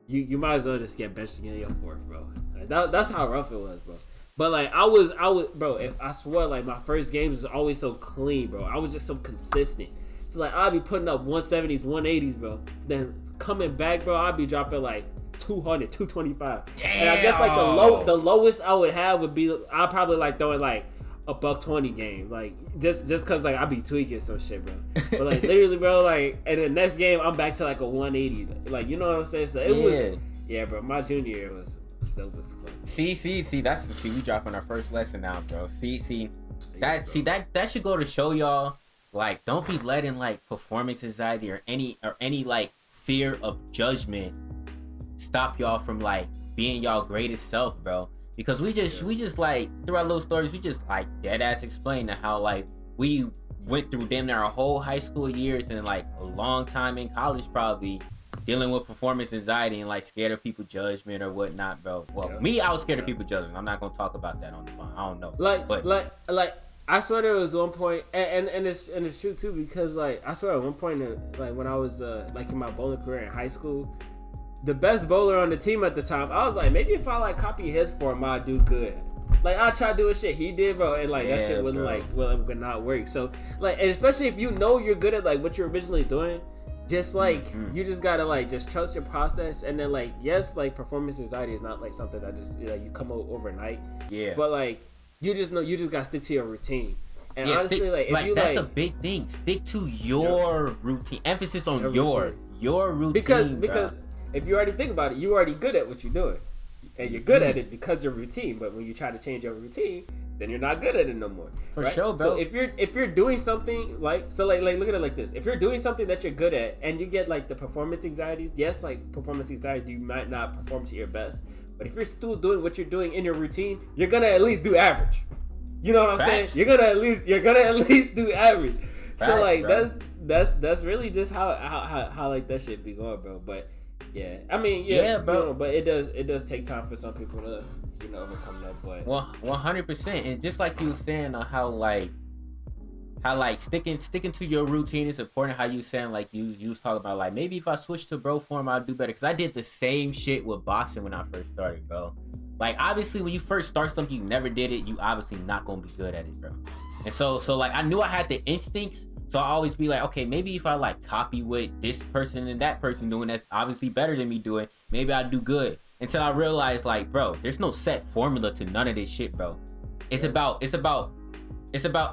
you might as well just get benched again your fourth, bro. Like, that's how rough it was, bro. But like I was, bro. If I swear, like my first games was always so clean, bro. I was just so consistent. So like I'd be putting up 170s, 180s, bro. Then coming back, bro, I'd be dropping like 200, 225. Damn. And I guess like the lowest I would have would be I'd probably like throwing like a $120 game, like just cause like I'd be tweaking some shit, bro. But like literally, bro, like and the next game I'm back to like a 180, like you know what I'm saying. So it was bro. My junior year was still disappointing. See, we dropping our first lesson now, bro. That should go to show y'all. Like, don't be letting like performance anxiety or any like fear of judgment stop y'all from like being y'all greatest self, bro. Because we just like through our little stories, we just like dead ass explain to how like we went through damn near our whole high school years and like a long time in college probably dealing with performance anxiety and like scared of people judgment or whatnot, bro. Well, me, I was scared of people judgment. I'm not gonna talk about that on the phone. I don't know. Like I swear there was one point, and it's true too, because like I swear at one point, like when I was like in my bowling career in high school, the best bowler on the team at the time, I was like, maybe if I like copy his form, I'll do good. Like I tried doing shit he did, bro, and like that shit wouldn't would not work. So like, and especially if you know you're good at like what you're originally doing, just like you just gotta like just trust your process, and then like yes, like performance anxiety is not like something that just you come out overnight. Yeah. But like you just know you just gotta stick to your routine. And honestly, stick, like if you that's a big thing. Stick to your routine. Emphasis on your routine. Because if you already think about it, you're already good at what you're doing. And you're good at it because of routine. But when you try to change your routine, then you're not good at it no more. For sure, bro. So if you're doing something like look at it like this. If you're doing something that you're good at and you get like the performance anxiety, yes, like performance anxiety, you might not perform to your best. But if you're still doing what you're doing in your routine, you're gonna at least do average. You know what I'm saying? You're gonna at least do average. So like bro. that's really just how like that shit be going, bro. But yeah, I mean, bro. You know, but it does take time for some people to, overcome that. But 100%, and just like you were saying on how like sticking to your routine is important. How you saying like you was talking about like maybe if I switch to bro form I'll do better. Cause I did the same shit with boxing when I first started, bro. Like obviously when you first start something you never did it, you obviously not gonna be good at it, bro. And so like I knew I had the instincts. So I always be like, okay, maybe if I like copy what this person and that person doing that's obviously better than me doing, maybe I'll do good. Until I realized like, bro, there's no set formula to none of this shit, bro. It's about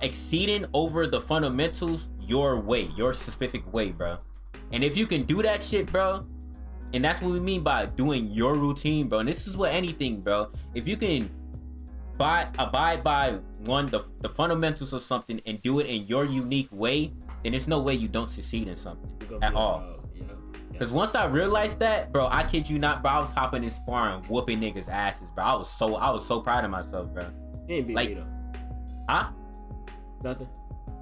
exceeding over the fundamentals your way, your specific way, bro. And if you can do that shit, bro, and that's what we mean by doing your routine, bro. And this is what anything, bro. If you can abide by the fundamentals of something and do it in your unique way, then there's no way you don't succeed in something at all. Because once I realized that, bro, I kid you not, bro, I was hopping in sparring, whooping niggas' asses, bro. I was so proud of myself, bro. You ain't beat me though. Huh? Nothing.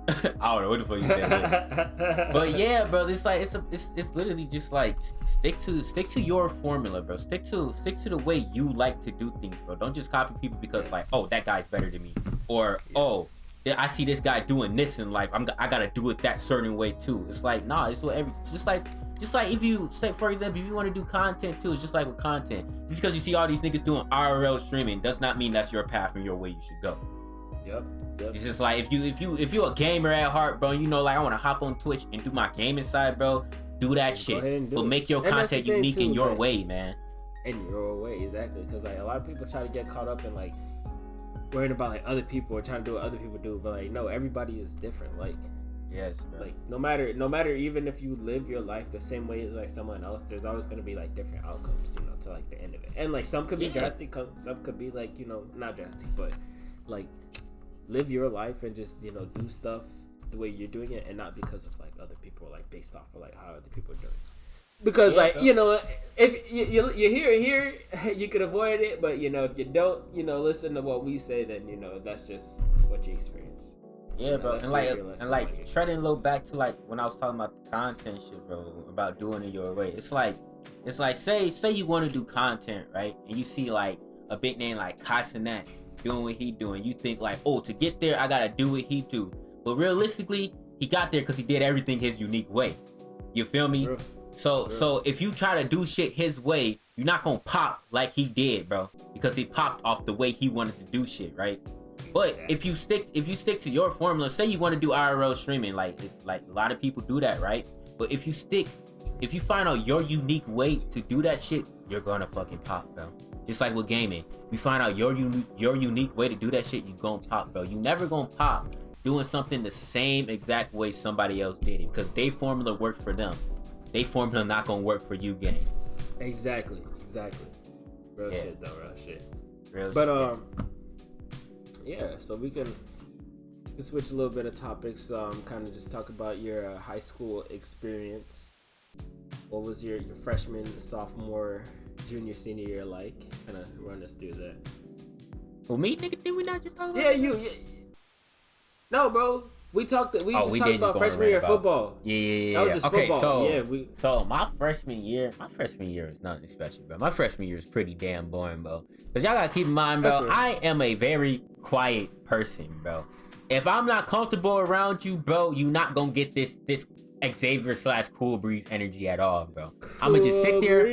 I don't know what the fuck you said. But yeah, bro, it's like it's literally just like stick to your formula, bro. Stick to the way you like to do things, bro. Don't just copy people because like, oh, that guy's better than me, or oh, I see this guy doing this in life. I gotta do it that certain way too. It's like nah, it's what just like if you say, for example, if you want to do content too, it's just like with content. Just because you see all these niggas doing IRL streaming does not mean that's your path and your way you should go. Yep. It's just like if you a gamer at heart, bro, you know, like I want to hop on Twitch and do my gaming side, bro. Do that shit, but make your content unique in your way, man. In your way, exactly. Because like a lot of people try to get caught up in like worrying about like other people or trying to do what other people do, but like no, everybody is different. Like yes, bro. Like no matter even if you live your life the same way as like someone else, there's always gonna be like different outcomes, to like the end of it. And like some could be drastic, some could be like not drastic, but like live your life and just do stuff the way you're doing it, and not because of like other people, like based off of like how other people are doing. Because if you hear it here, you could avoid it, but if you don't listen to what we say, then that's just what you experience. Yeah, bro. And like treading a little back to like when I was talking about the content shit, bro, about doing it your way. It's like say you want to do content, right? And you see like a big name like Kasanat doing what he doing. You think like, oh, to get there, I gotta do what he do. But realistically, he got there because he did everything his unique way. You feel me? True. So if you try to do shit his way, you're not gonna pop like he did, bro, because he popped off the way he wanted to do shit, right? But if you stick to your formula, say you want to do IRL streaming, like a lot of people do that, right? But if you find out your unique way to do that shit, you're gonna fucking pop, bro. Just like with gaming, you find out your unique way to do that shit, you gonna pop, bro. You never gonna pop doing something the same exact way somebody else did it, because they formula worked for them. They formula not gonna work for you, game. Exactly. Real shit though, real shit. But yeah, so we can switch a little bit of topics. Kind of just talk about your high school experience. what was your freshman, sophomore, junior, senior year like? Kind of run us through that. For me, nigga, did we not just talk about that? Yeah. No, bro. We talked about freshman year football. Yeah. That was just okay, football. So my freshman year was nothing special, bro. My freshman year was pretty damn boring, bro. Cause y'all gotta keep in mind, bro, I am a very quiet person, bro. If I'm not comfortable around you, bro, you not gonna get this Xavier / Cool Breeze energy at all, bro. I'm gonna just sit there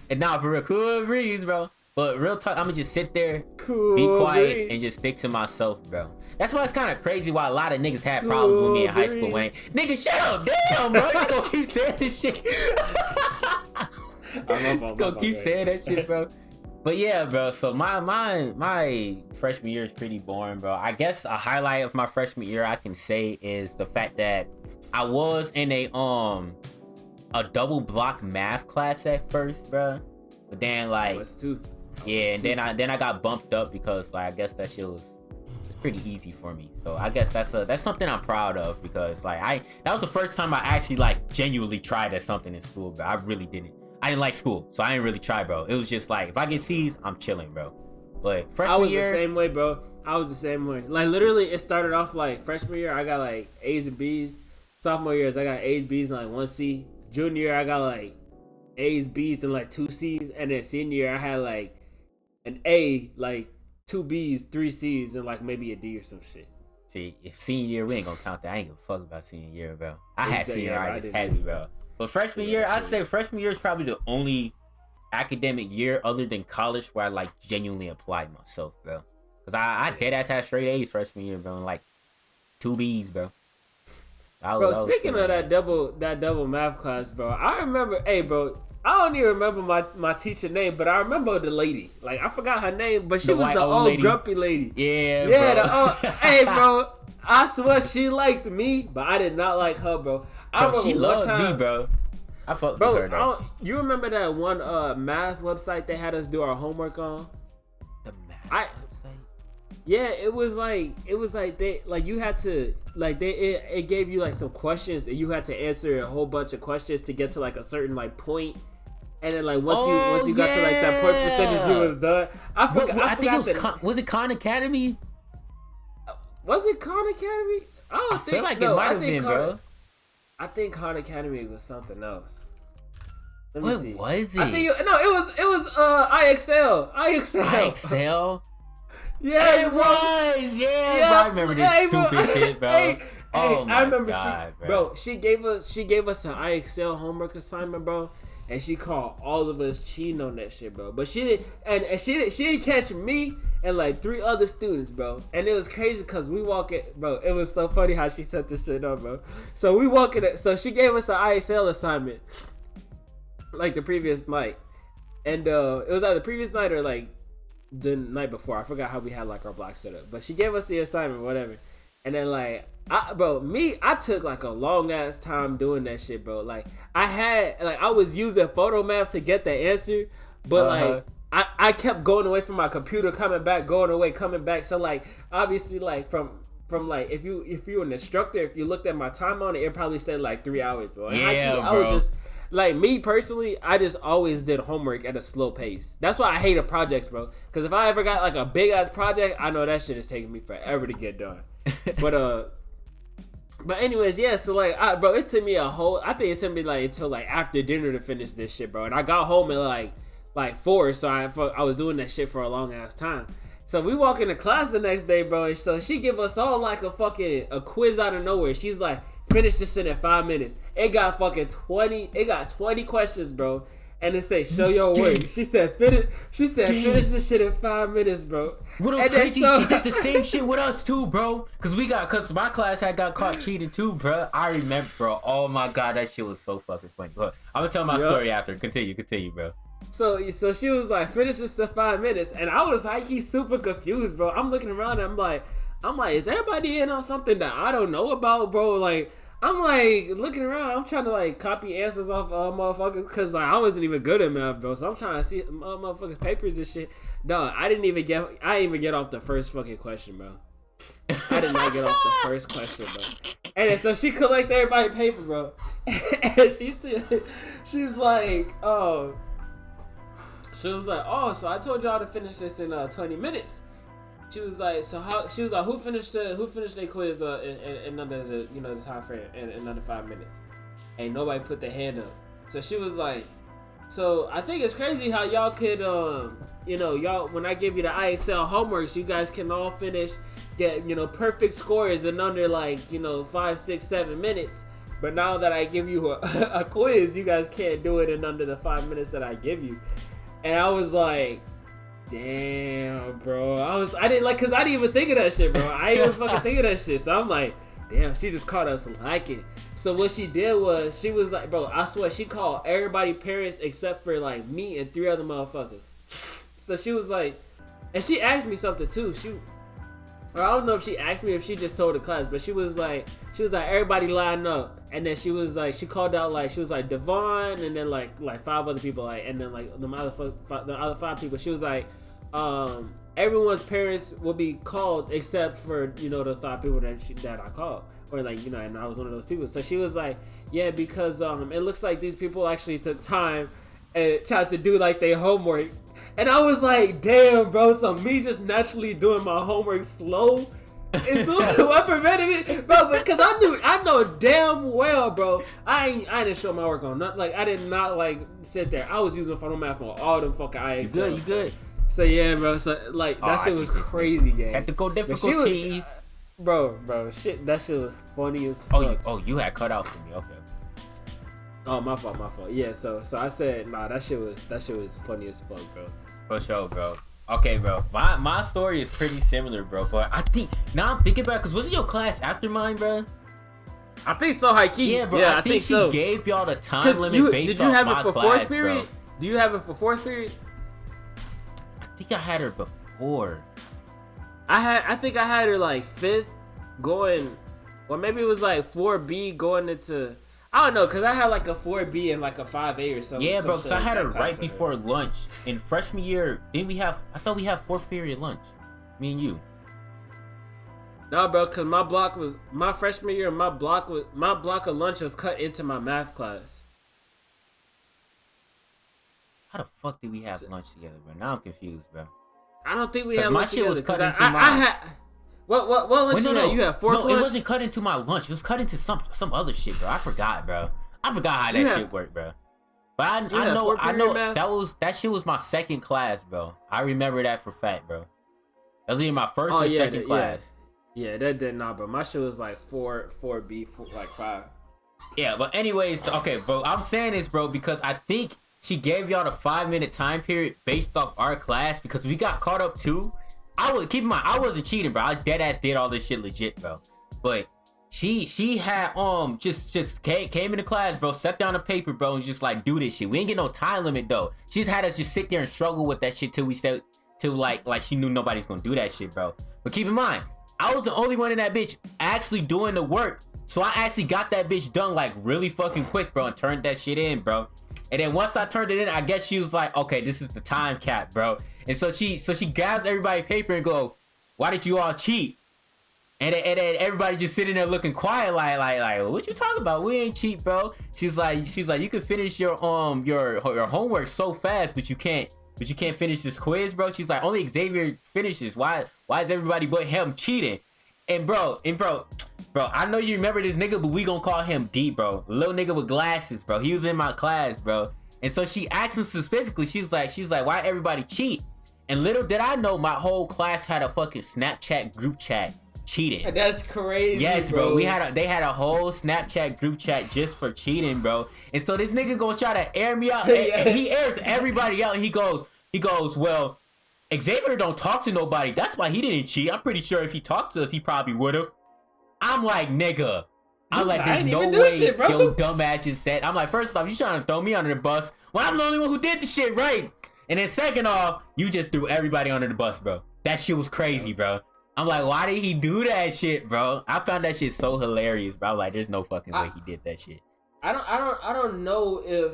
and now for real, Cool Breeze, bro. But real talk, I'm gonna just sit there, be quiet, and just stick to myself, bro. That's why it's kind of crazy why a lot of niggas had problems with me in high school. When nigga, shut up, damn, bro. You just gonna keep saying this shit. Just gonna keep saying that shit, bro. But yeah, bro. So my freshman year is pretty boring, bro. I guess a highlight of my freshman year I can say is the fact that I was in a double block math class at first, bro. But then like. Yeah, and then I got bumped up because like I guess that shit was pretty easy for me. So I guess that's something I'm proud of because like that was the first time I actually like genuinely tried at something in school, bro. I didn't like school, so I didn't really try, bro. It was just like if I get C's, I'm chilling, bro. But freshman year, I was the same way, bro. I was the same way. Like literally, it started off like freshman year, I got like A's and B's. Sophomore years, I got A's, B's, and like 1 C. Junior year, I got like A's, B's, and like 2 C's. And then senior year, I had like an A, like 2 B's, 3 C's, and like maybe a D or some shit. See, if senior year, we ain't gonna count that. I ain't gonna fuck about senior year, bro. I had senior year, I just heavy, bro. But freshman year, I'd say freshman year is probably the only academic year other than college where I like genuinely applied myself, bro. Cause I dead ass had straight A's freshman year, bro, and like 2 B's, bro. Bro, speaking of that double math class, bro, I remember, hey, bro. I don't even remember my teacher name, but I remember the lady. Like, I forgot her name, but she was the old grumpy lady. Yeah, bro. The hey, bro. I swear she liked me, but I did not like her, bro. She loved me, bro. I fucked with her, though. You remember that one math website they had us do our homework on? The math website? Yeah, it was like they like you had to like it gave you like some questions and you had to answer a whole bunch of questions to get to like a certain like point. And then like once you got to like that point percentage, you was done. I think it was was it Khan Academy? Was it Khan Academy? I feel like it might have been, bro. I think Khan Academy was something else. Let me see. What was it? I think it was IXL. IXL? Yeah, it was. Yeah, bro. I remember this stupid shit, bro. I remember she gave us an IXL homework assignment, bro. And she called all of us cheating on that shit, bro. But she didn't, and she didn't catch me and like 3 other students, bro. And it was crazy because we walk in, bro. It was so funny how she set this shit up, bro. So we walk in, so she gave us an IXL assignment, like the previous night, and it was either the previous night or like the night before. I forgot how we had like our block set up, but she gave us the assignment, whatever. And then like, I took like a long ass time doing that shit, bro. Like I was using photo math to get the answer, but like I kept going away from my computer, coming back, going away, coming back. So like obviously like from like if you're an instructor, if you looked at my time on it, it probably said like 3 hours, bro. And I was just like, me personally, I just always did homework at a slow pace. That's why I hated projects, bro. Because if I ever got like a big ass project, I know that shit is taking me forever to get done. But anyways, yeah. So like, bro, it took me I think it took me like until like after dinner to finish this shit, bro. And I got home at like 4, so I was doing that shit for a long ass time. So we walk into class the next day, bro. And so she give us all like a quiz out of nowhere. She's like, finish this shit in 5 minutes. It got 20 questions, bro. And it say, show your work. She said, finish this shit in 5 minutes, bro. What was crazy? She did the same shit with us too, bro. Cause my class had got caught cheating too, bro. I remember, bro. Oh my god, that shit was so fucking funny. But I'm gonna tell my story after. Continue, bro. So she was like, finish this in 5 minutes, and I was like, he's super confused, bro. I'm looking around, and I'm like, is everybody in on something that I don't know about, bro? Like, I'm like looking around. I'm trying to like copy answers off motherfuckers because like I wasn't even good at math, bro. So I'm trying to see motherfuckers' papers and shit. No, I didn't even get off the first fucking question, bro. I did not get off the first question, bro. And then, so she collected everybody's paper, bro. And she's like, oh, she was like, oh, so I told y'all to finish this in 20 minutes. She was like, so how? She was like, who finished their quiz in under the the time frame in under 5 minutes? Ain't nobody put their hand up. So she was like, so I think it's crazy how y'all could y'all, when I give you the IXL homeworks, you guys can all get perfect scores in under 5, 6, 7 minutes. But now that I give you a quiz, you guys can't do it in under the 5 minutes that I give you. And I was like, damn, bro. I didn't even think of that shit, bro. I didn't even fucking think of that shit. So I'm like, damn, she just caught us lacking. So what she did was, she was like, bro, I swear, she called everybody parents except for me and 3 other motherfuckers. So she was like, and she asked me something too. I don't know if she asked me or if she just told the class, but she was like, everybody line up. And then she was like, she called out she was like Devon, and then like 5 other people, and then the other 5 people. She was like, everyone's parents will be called except for the 5 people that I called, or and I was one of those people. So she was like, yeah, because it looks like these people actually took time and tried to do their homework. And I was like, damn, bro. So me just naturally doing my homework slow is what prevented me, bro. Because I know damn well, bro. I didn't show my work on nothing. I did not sit there. I was using Final Math on all them fucking IXL. You good? So yeah, bro. So that shit was crazy, gang. Technical difficulties, bro. Shit, that shit was funny as fuck. You had cut out for me. Okay. Oh, my fault. Yeah. So I said, nah. That shit was funny as fuck, bro. For sure, bro. Okay, bro. My story is pretty similar, bro. But I think now I'm thinking about it, because wasn't your class after mine, bro? I think so, high key. Yeah, bro. I think she gave y'all the time limit based off my class, bro. Did you have it for 4th period? Do you have it for 4th period? I think I had her before. I think I had her 5th going, or maybe it was 4B going into. I don't know, because I had a 4B and a 5A or something. Yeah, bro, because I had her right before lunch. In freshman year, I thought we had 4th period lunch. Me and you. No, bro, because my freshman year, my block of lunch was cut into my math class. How the fuck did we have lunch together, bro? Now I'm confused, bro. I don't think we had lunch together. My shit was cut into my... What lunch you had? You had 4th lunch? No, it wasn't cut into my lunch. It was cut into some other shit, bro. I forgot, bro. I forgot how that shit worked, bro. But I know that shit was my 2nd class, bro. I remember that for fact, bro. That was either my 1st or 2nd class. Yeah, that did not, bro. My shit was 4B, 5. Yeah, but anyways, okay, bro. I'm saying this, bro, because I think she gave y'all the 5-minute time period based off our class, because we got caught up too. Keep in mind, I wasn't cheating, bro. I deadass did all this shit legit, bro. But she had just came into class, bro, sat down a paper, bro, and just do this shit. We ain't get no time limit though. She just had us just sit there and struggle with that shit till we said like she knew nobody's gonna do that shit, bro. But keep in mind, I was the only one in that bitch actually doing the work. So I actually got that bitch done really fucking quick, bro, and turned that shit in, bro. And then once I turned it in, I guess she was like, okay, this is the time cap, bro. And so she grabs everybody's paper and go, why did you all cheat? And then everybody just sitting there looking quiet, like, what you talking about? We ain't cheat, bro. She's like, you can finish your homework so fast, but you can't finish this quiz, bro. She's like, only Xavier finishes. Why is everybody but him cheating? And bro, I know you remember this nigga, but we gonna call him D, bro. Little nigga with glasses, bro. He was in my class, bro. And so she asked him specifically, she's like, why everybody cheat? And little did I know, my whole class had a fucking Snapchat group chat cheating. That's crazy. Yes, bro. They had a whole Snapchat group chat just for cheating, bro. And so this nigga gonna try to air me out. And he airs everybody out. And he goes, well, Xavier don't talk to nobody. That's why he didn't cheat. I'm pretty sure if he talked to us, he probably would have. I'm like, nigga. I'm like, there's no way your dumb ass just said. I'm like, first off, you trying to throw me under the bus? Well, I'm the only one who did the shit right. And then second off, you just threw everybody under the bus, bro. That shit was crazy, bro. I'm like, why did he do that shit, bro? I found that shit so hilarious, bro. I'm like, there's no fucking way he did that shit. I don't know if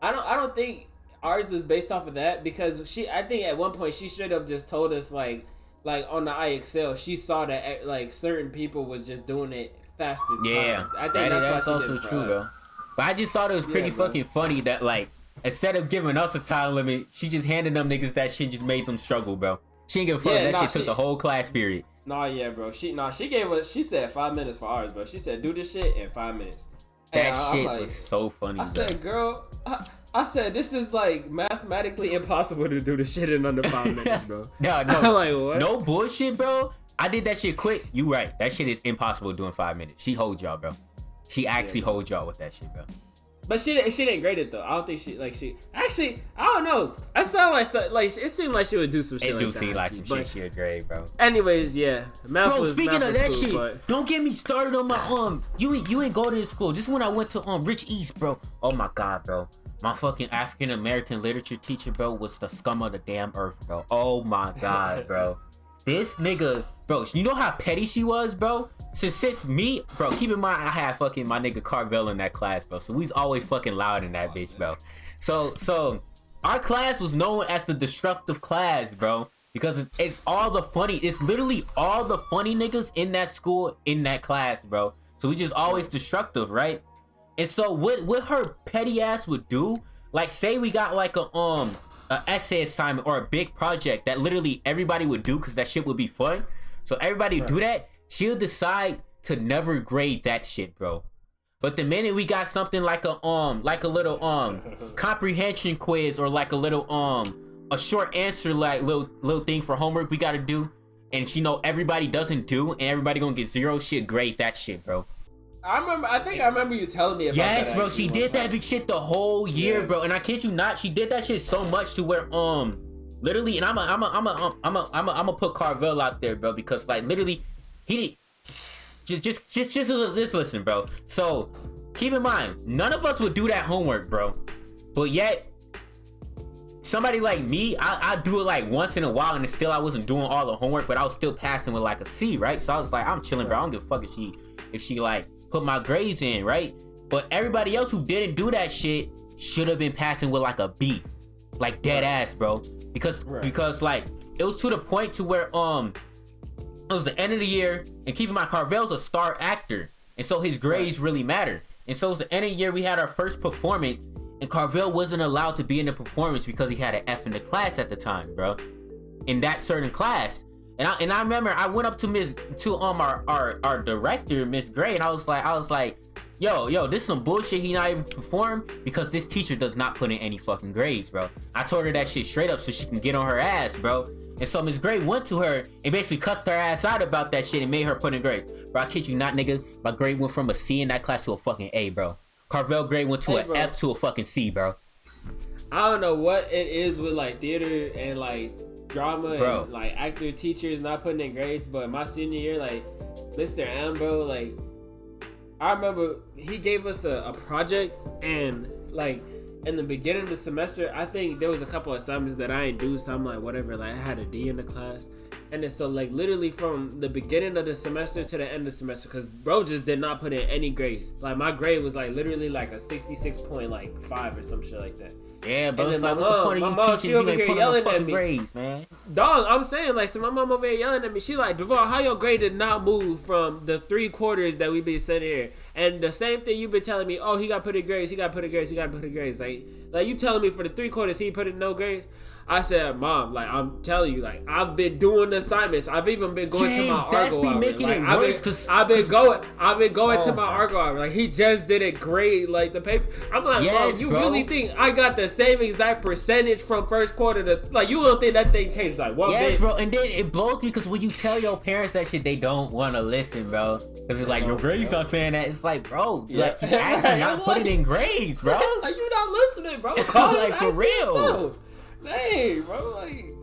I don't think ours was based off of that, because I think at one point she straight up just told us like on the IXL, she saw that like certain people was just doing it faster. Yeah, times. I think that's also true though. But I just thought it was pretty fucking funny that like instead of giving us a time limit, she just handed them niggas that shit, just made them struggle, bro. She didn't give a fuck. That shit took the whole class period. Yeah, bro. She gave us. She said 5 minutes for ours, bro. She said do this shit in 5 minutes. That shit was so funny. I said, girl. I said this is like mathematically impossible to do this shit in under 5 minutes, bro. No, I'm like, what? No bullshit, bro. I did that shit quick. You right. That shit is impossible to do in 5 minutes. She holds y'all, bro. She actually holds y'all with that shit, bro. But she didn't grade it though. I don't think she actually. I don't know. It sounded like it seemed like she would do some shit. It do seem like some shit she would grade, bro. Anyways, yeah. Bro, speaking of that shit, don't get me started on my You ain't go to this school. This is when I went to Rich East, bro. Oh my god, bro. My fucking African American literature teacher, bro, was the scum of the damn earth, bro. Oh my god, bro. This nigga, bro. You know how petty she was, bro. Since me, bro, keep in mind I had fucking my nigga Carvel in that class, bro. So we's always fucking loud in that bitch, bro. So our class was known as the destructive class, bro, because it's all the funny. It's literally all the funny niggas in that school in that class, bro. So we just always destructive, right? And so what her petty ass would do, like say we got like a essay assignment or a big project that literally everybody would do because that shit would be fun. So everybody would do that. She'll decide to never grade that shit, bro. But the minute we got something like a little comprehension quiz or like a little a short answer like little thing for homework we gotta do, and she know everybody doesn't do and everybody gonna get zero, shit grade that shit, bro. I think I remember you telling me about that. Yes, bro. She did that big shit the whole year, bro. And I kid you not, she did that shit so much to where literally, and I'm a put Carvel out there, bro, because like literally he just listen, bro. So keep in mind, none of us would do that homework, bro. But yet somebody like me, I do it like once in a while, and still I wasn't doing all the homework, but I was still passing with like a C, right? So I was like, I'm chilling, bro. I don't give a fuck if she like put my grades in, right? But everybody else who didn't do that shit should have been passing with like a B, like dead ass, bro. Because like it was to the point to where it was the end of the year, and keep in mind Carvel's a star actor, and so his grades really matter. And so it was the end of the year, we had our first performance, and Carvel wasn't allowed to be in the performance because he had an F in the class at the time, bro. In that certain class. And I remember I went up to our director, Miss Gray, and I was like, yo, this is some bullshit. He not even perform because this teacher does not put in any fucking grades, bro. I told her that shit straight up so she can get on her ass, bro. And so Miss Gray went to her and basically cussed her ass out about that shit and made her put in grades. Bro, I kid you not, nigga. My grade went from a C in that class to a fucking A, bro. Carvel grade went to an F to a fucking C, bro. I don't know what it is with like theater and like drama and like actor teachers not putting in grades, but my senior year, like Mr. Ambo, like I remember he gave us a project, and like in the beginning of the semester, I think there was a couple of assignments that I didn't do, so I'm like whatever, like I had a D in the class. And then so like literally from the beginning of the semester to the end of the semester, because bro just did not put in any grades. Like my grade was like literally like a 66.5 or some shit like that. Yeah, bro. It's like, what's the point of you teaching if you ain't putting on fucking grades, man? Dog, I'm saying like, so my mom over here yelling at me. She like, Duval, how your grade did not move from the 3 quarters that we been sitting here? And the same thing you've been telling me. Oh, he got put in grades. He got put in grades. He got put in grades. Like you telling me for the 3 quarters he put in no grades? I said, Mom, like I'm telling you, like I've been doing the assignments. I've even been going to my Argo hour. Like, I've been going to my Argo hour. Like he just didn't grade like the paper. I'm like, yes, bro, really think I got the same exact percentage from first quarter to like you don't think that thing changed like one bit? Yes, bro. And then it blows me because when you tell your parents that shit, they don't want to listen, bro. Because it's like your grades not saying that. It's like, bro, like you actually not putting in grades, bro. Like you not listening, bro. Like for real. Hey, bro, like,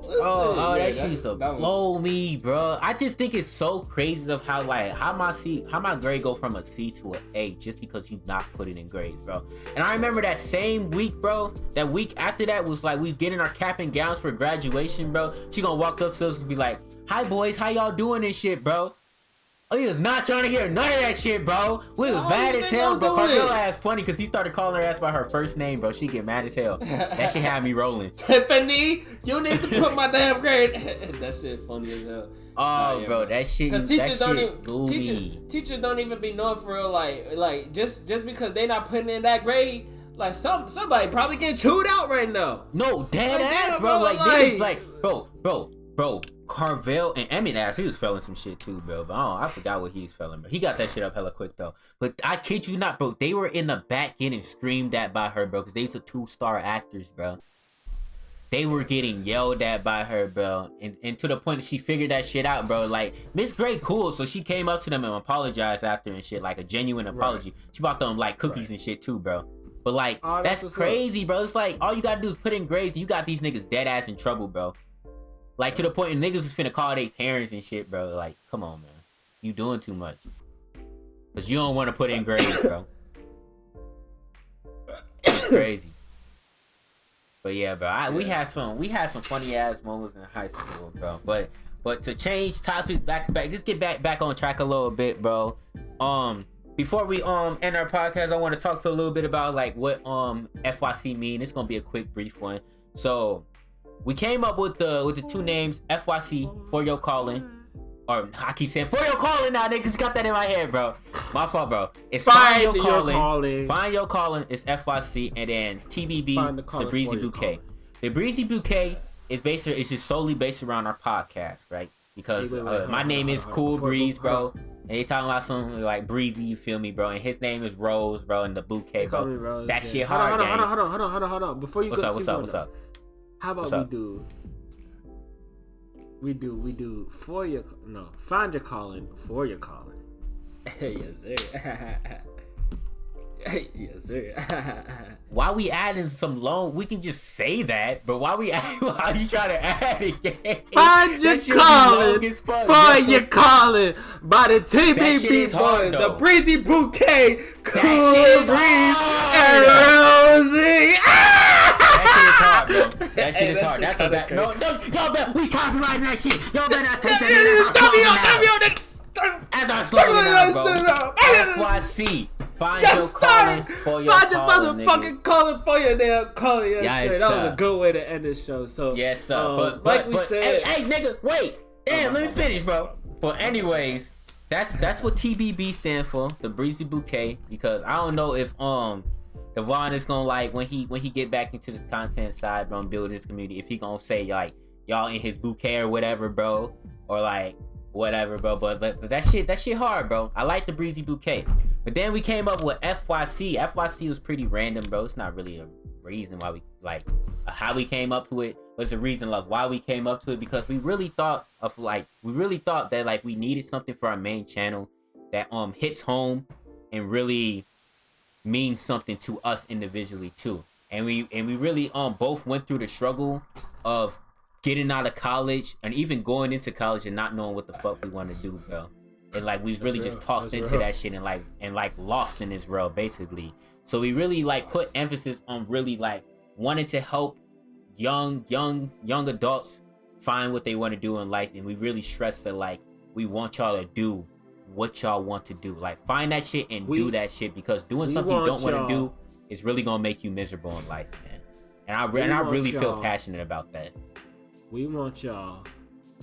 listen, that shit used to blow me, bro. I just think it's so crazy of how my grade go from a C to an A just because you not putting in grades, bro. And I remember that same week, bro. That week after that was like we was getting our cap and gowns for graduation, bro. She gonna walk up to us and be like, "Hi, boys, how y'all doing and shit, bro?" Oh, he was not trying to hear none of that shit, bro. We was mad as hell, bro. Carmelo ass funny because he started calling her ass by her first name, bro. She get mad as hell. That shit had me rolling. Tiffany, you need to put my damn grade. That shit funny as hell. Oh, bro, that shit. Because teachers don't even be knowing for real, like just because they not putting in that grade, like somebody probably getting chewed out right now. No, dead ass, bro. Like niggas, like, bro. Carvel and Emmett ass, he was felling some shit too, bro. But I forgot what he was felling, bro. He got that shit up hella quick though. But I kid you not, bro. They were in the back getting screamed at by her, bro, because they were 2-star actors, bro. They were getting yelled at by her, bro. And to the point that she figured that shit out, bro. Like, Miss Gray cool, so she came up to them and apologized after and shit, like a genuine apology. Right. She bought them like cookies and shit too, bro. But like, that's crazy, bro. It's like all you gotta do is put in grades and you got these niggas dead ass in trouble, bro. Like, to the point niggas was finna call their parents and shit, bro. Like, come on, man. You doing too much. Because you don't want to put in grades, bro. It's crazy. But yeah, bro. We had some funny ass moments in high school, bro. But to change topics back, just get back on track a little bit, bro. Before we end our podcast, I want to talk a little bit about like what FYC mean. It's gonna be a quick, brief one. So we came up with the two names, FYC, for your calling. Or I keep saying for your calling now, niggas got that in my head, bro. My fault, bro. It's find your calling. Find your calling is FYC, and then TBB, the Breezy Bouquet. The Breezy Bouquet is just solely based around our podcast, right? Because my name is Cool Breeze, bro. And they talking about something like Breezy, you feel me, bro? And his name is Rowze, bro, and the Bouquet, bro. Rowze, that shit hard, Hold on. Before you what's up? How about we do find your calling for your calling. Yes, sir. Yes, sir. Why we adding some long? We can just say that, but why you trying to add it? Find your calling for your calling by the TBB boys, the Breezy Bouquet, Cool Breeze, and Rowze. That shit is hard. That's a bad. No, y'all better. We copyrighting that shit. Y'all better not take that. As I slow it down, bro. FYC. Find your calling for your calling. Find your motherfucking calling for your damn calling. Yes, that was a good way to end this show. So yes, sir. But we said, hey, nigga, wait. Damn, let me finish, bro. But anyways, that's what TBB stand for, the Breezy Bouquet. Because I don't know if Devon is gonna like when he get back into this content side, bro, and build his community, if he gonna say like y'all in his bouquet or whatever, bro, or like whatever, bro. But that shit hard, bro. I like the Breezy Bouquet. But then we came up with FYC. FYC was pretty random, bro. It's not really a reason why we like how we came up to it, but it's a reason like why we came up to it, because we really thought that like we needed something for our main channel that hits home and really means something to us individually too. And we really both went through the struggle of getting out of college and even going into college and not knowing what the fuck we want to do, bro. And like we really just tossed into that shit and like lost in this world basically. So we really like put emphasis on really like wanting to help young adults find what they want to do in life, and we really stress that like we want y'all to do what y'all want to do. Like find that shit and do that shit, because doing something you don't want to do is really gonna make you miserable in life, man. And I really feel passionate about that. We want y'all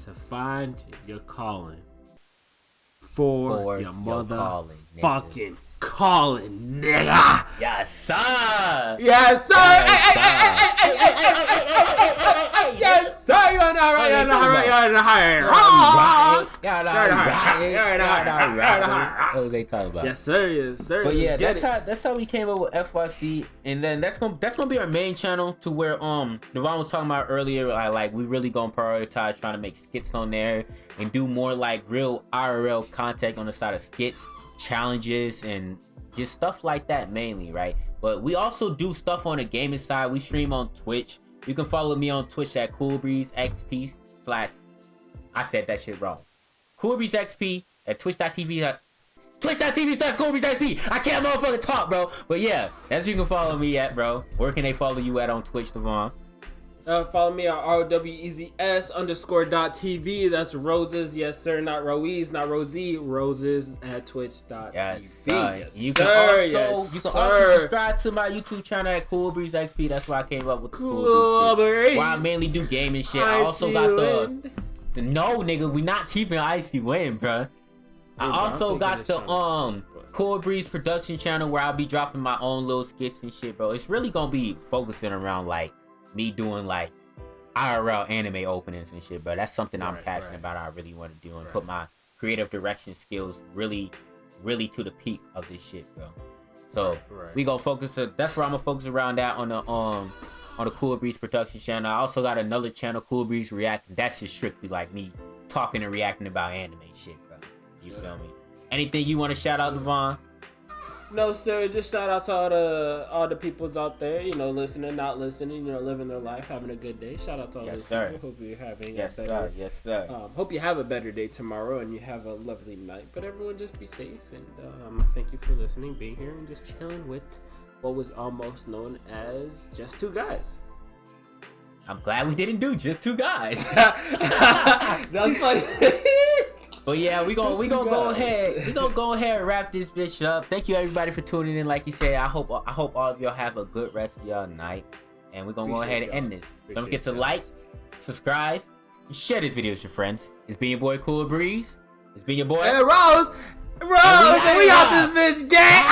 to find your calling for your motherfucking calling, nigga. Yes, sir. Yes, sir. Yes, sir. You're not right. You're not right. You're not right. What was they talking about? Yes, sir. Yes, sir. But yeah, that's how we came up with FYC, and then that's gonna be our main channel, to where Devon was talking about earlier. Like we really gonna prioritize trying to make skits on there and do more like real IRL content on the side of skits, challenges, and just stuff like that mainly, right? But we also do stuff on the gaming side. We stream on Twitch. You can follow me on Twitch at CoolBreezeXP / I said that shit wrong. CoolBreezeXP at twitch.tv /CoolBreezeXP. I can't motherfucking talk, bro. But yeah, that's where you can follow me at, bro. Where can they follow you at on Twitch, Devon? Follow me at ROWEZS_.TV. That's Roses, yes sir, not Rowze, not Rosie, Roses at Twitch.tv. Yes, sir. Yes, you sir. can also subscribe to my YouTube channel at Cool Breeze XP. That's why I came up with the Cool Breeze shit. Where I mainly do gaming shit. I also got the no nigga, we not keeping Icy Win, bro. I also got the Cool Breeze production channel where I'll be dropping my own little skits and shit, bro. It's really gonna be focusing around like me doing like IRL anime openings and shit, bro. That's something I'm passionate about. I really want to do and put my creative direction skills really to the peak of this shit, bro. So we gonna focus. That's where I'm gonna focus around that on the Cool Breeze production channel. I also got another channel, Cool Breeze Reacting. That's just strictly like me talking and reacting about anime shit, bro. You feel me? Anything you want to shout out, Devon? No, sir. Just shout out to all the peoples out there, you know, listening, not listening, you know, living their life, having a good day. Shout out to all those people. Hope you're having a better. Yes, sir. Hope you have a better day tomorrow and you have a lovely night. But everyone, just be safe and thank you for listening, being here, and just chilling with what was almost known as Just Two Guys. I'm glad we didn't do Just Two Guys. That's funny. But yeah, we gonna go ahead and wrap this bitch up. Thank you everybody for tuning in. Like you said, I hope all of y'all have a good rest of y'all night. And we're gonna go ahead and end this. Don't forget to like, subscribe, and share this video with your friends. It's been your boy Cool Breeze. It's been your boy Rowze. And we out this bitch gang.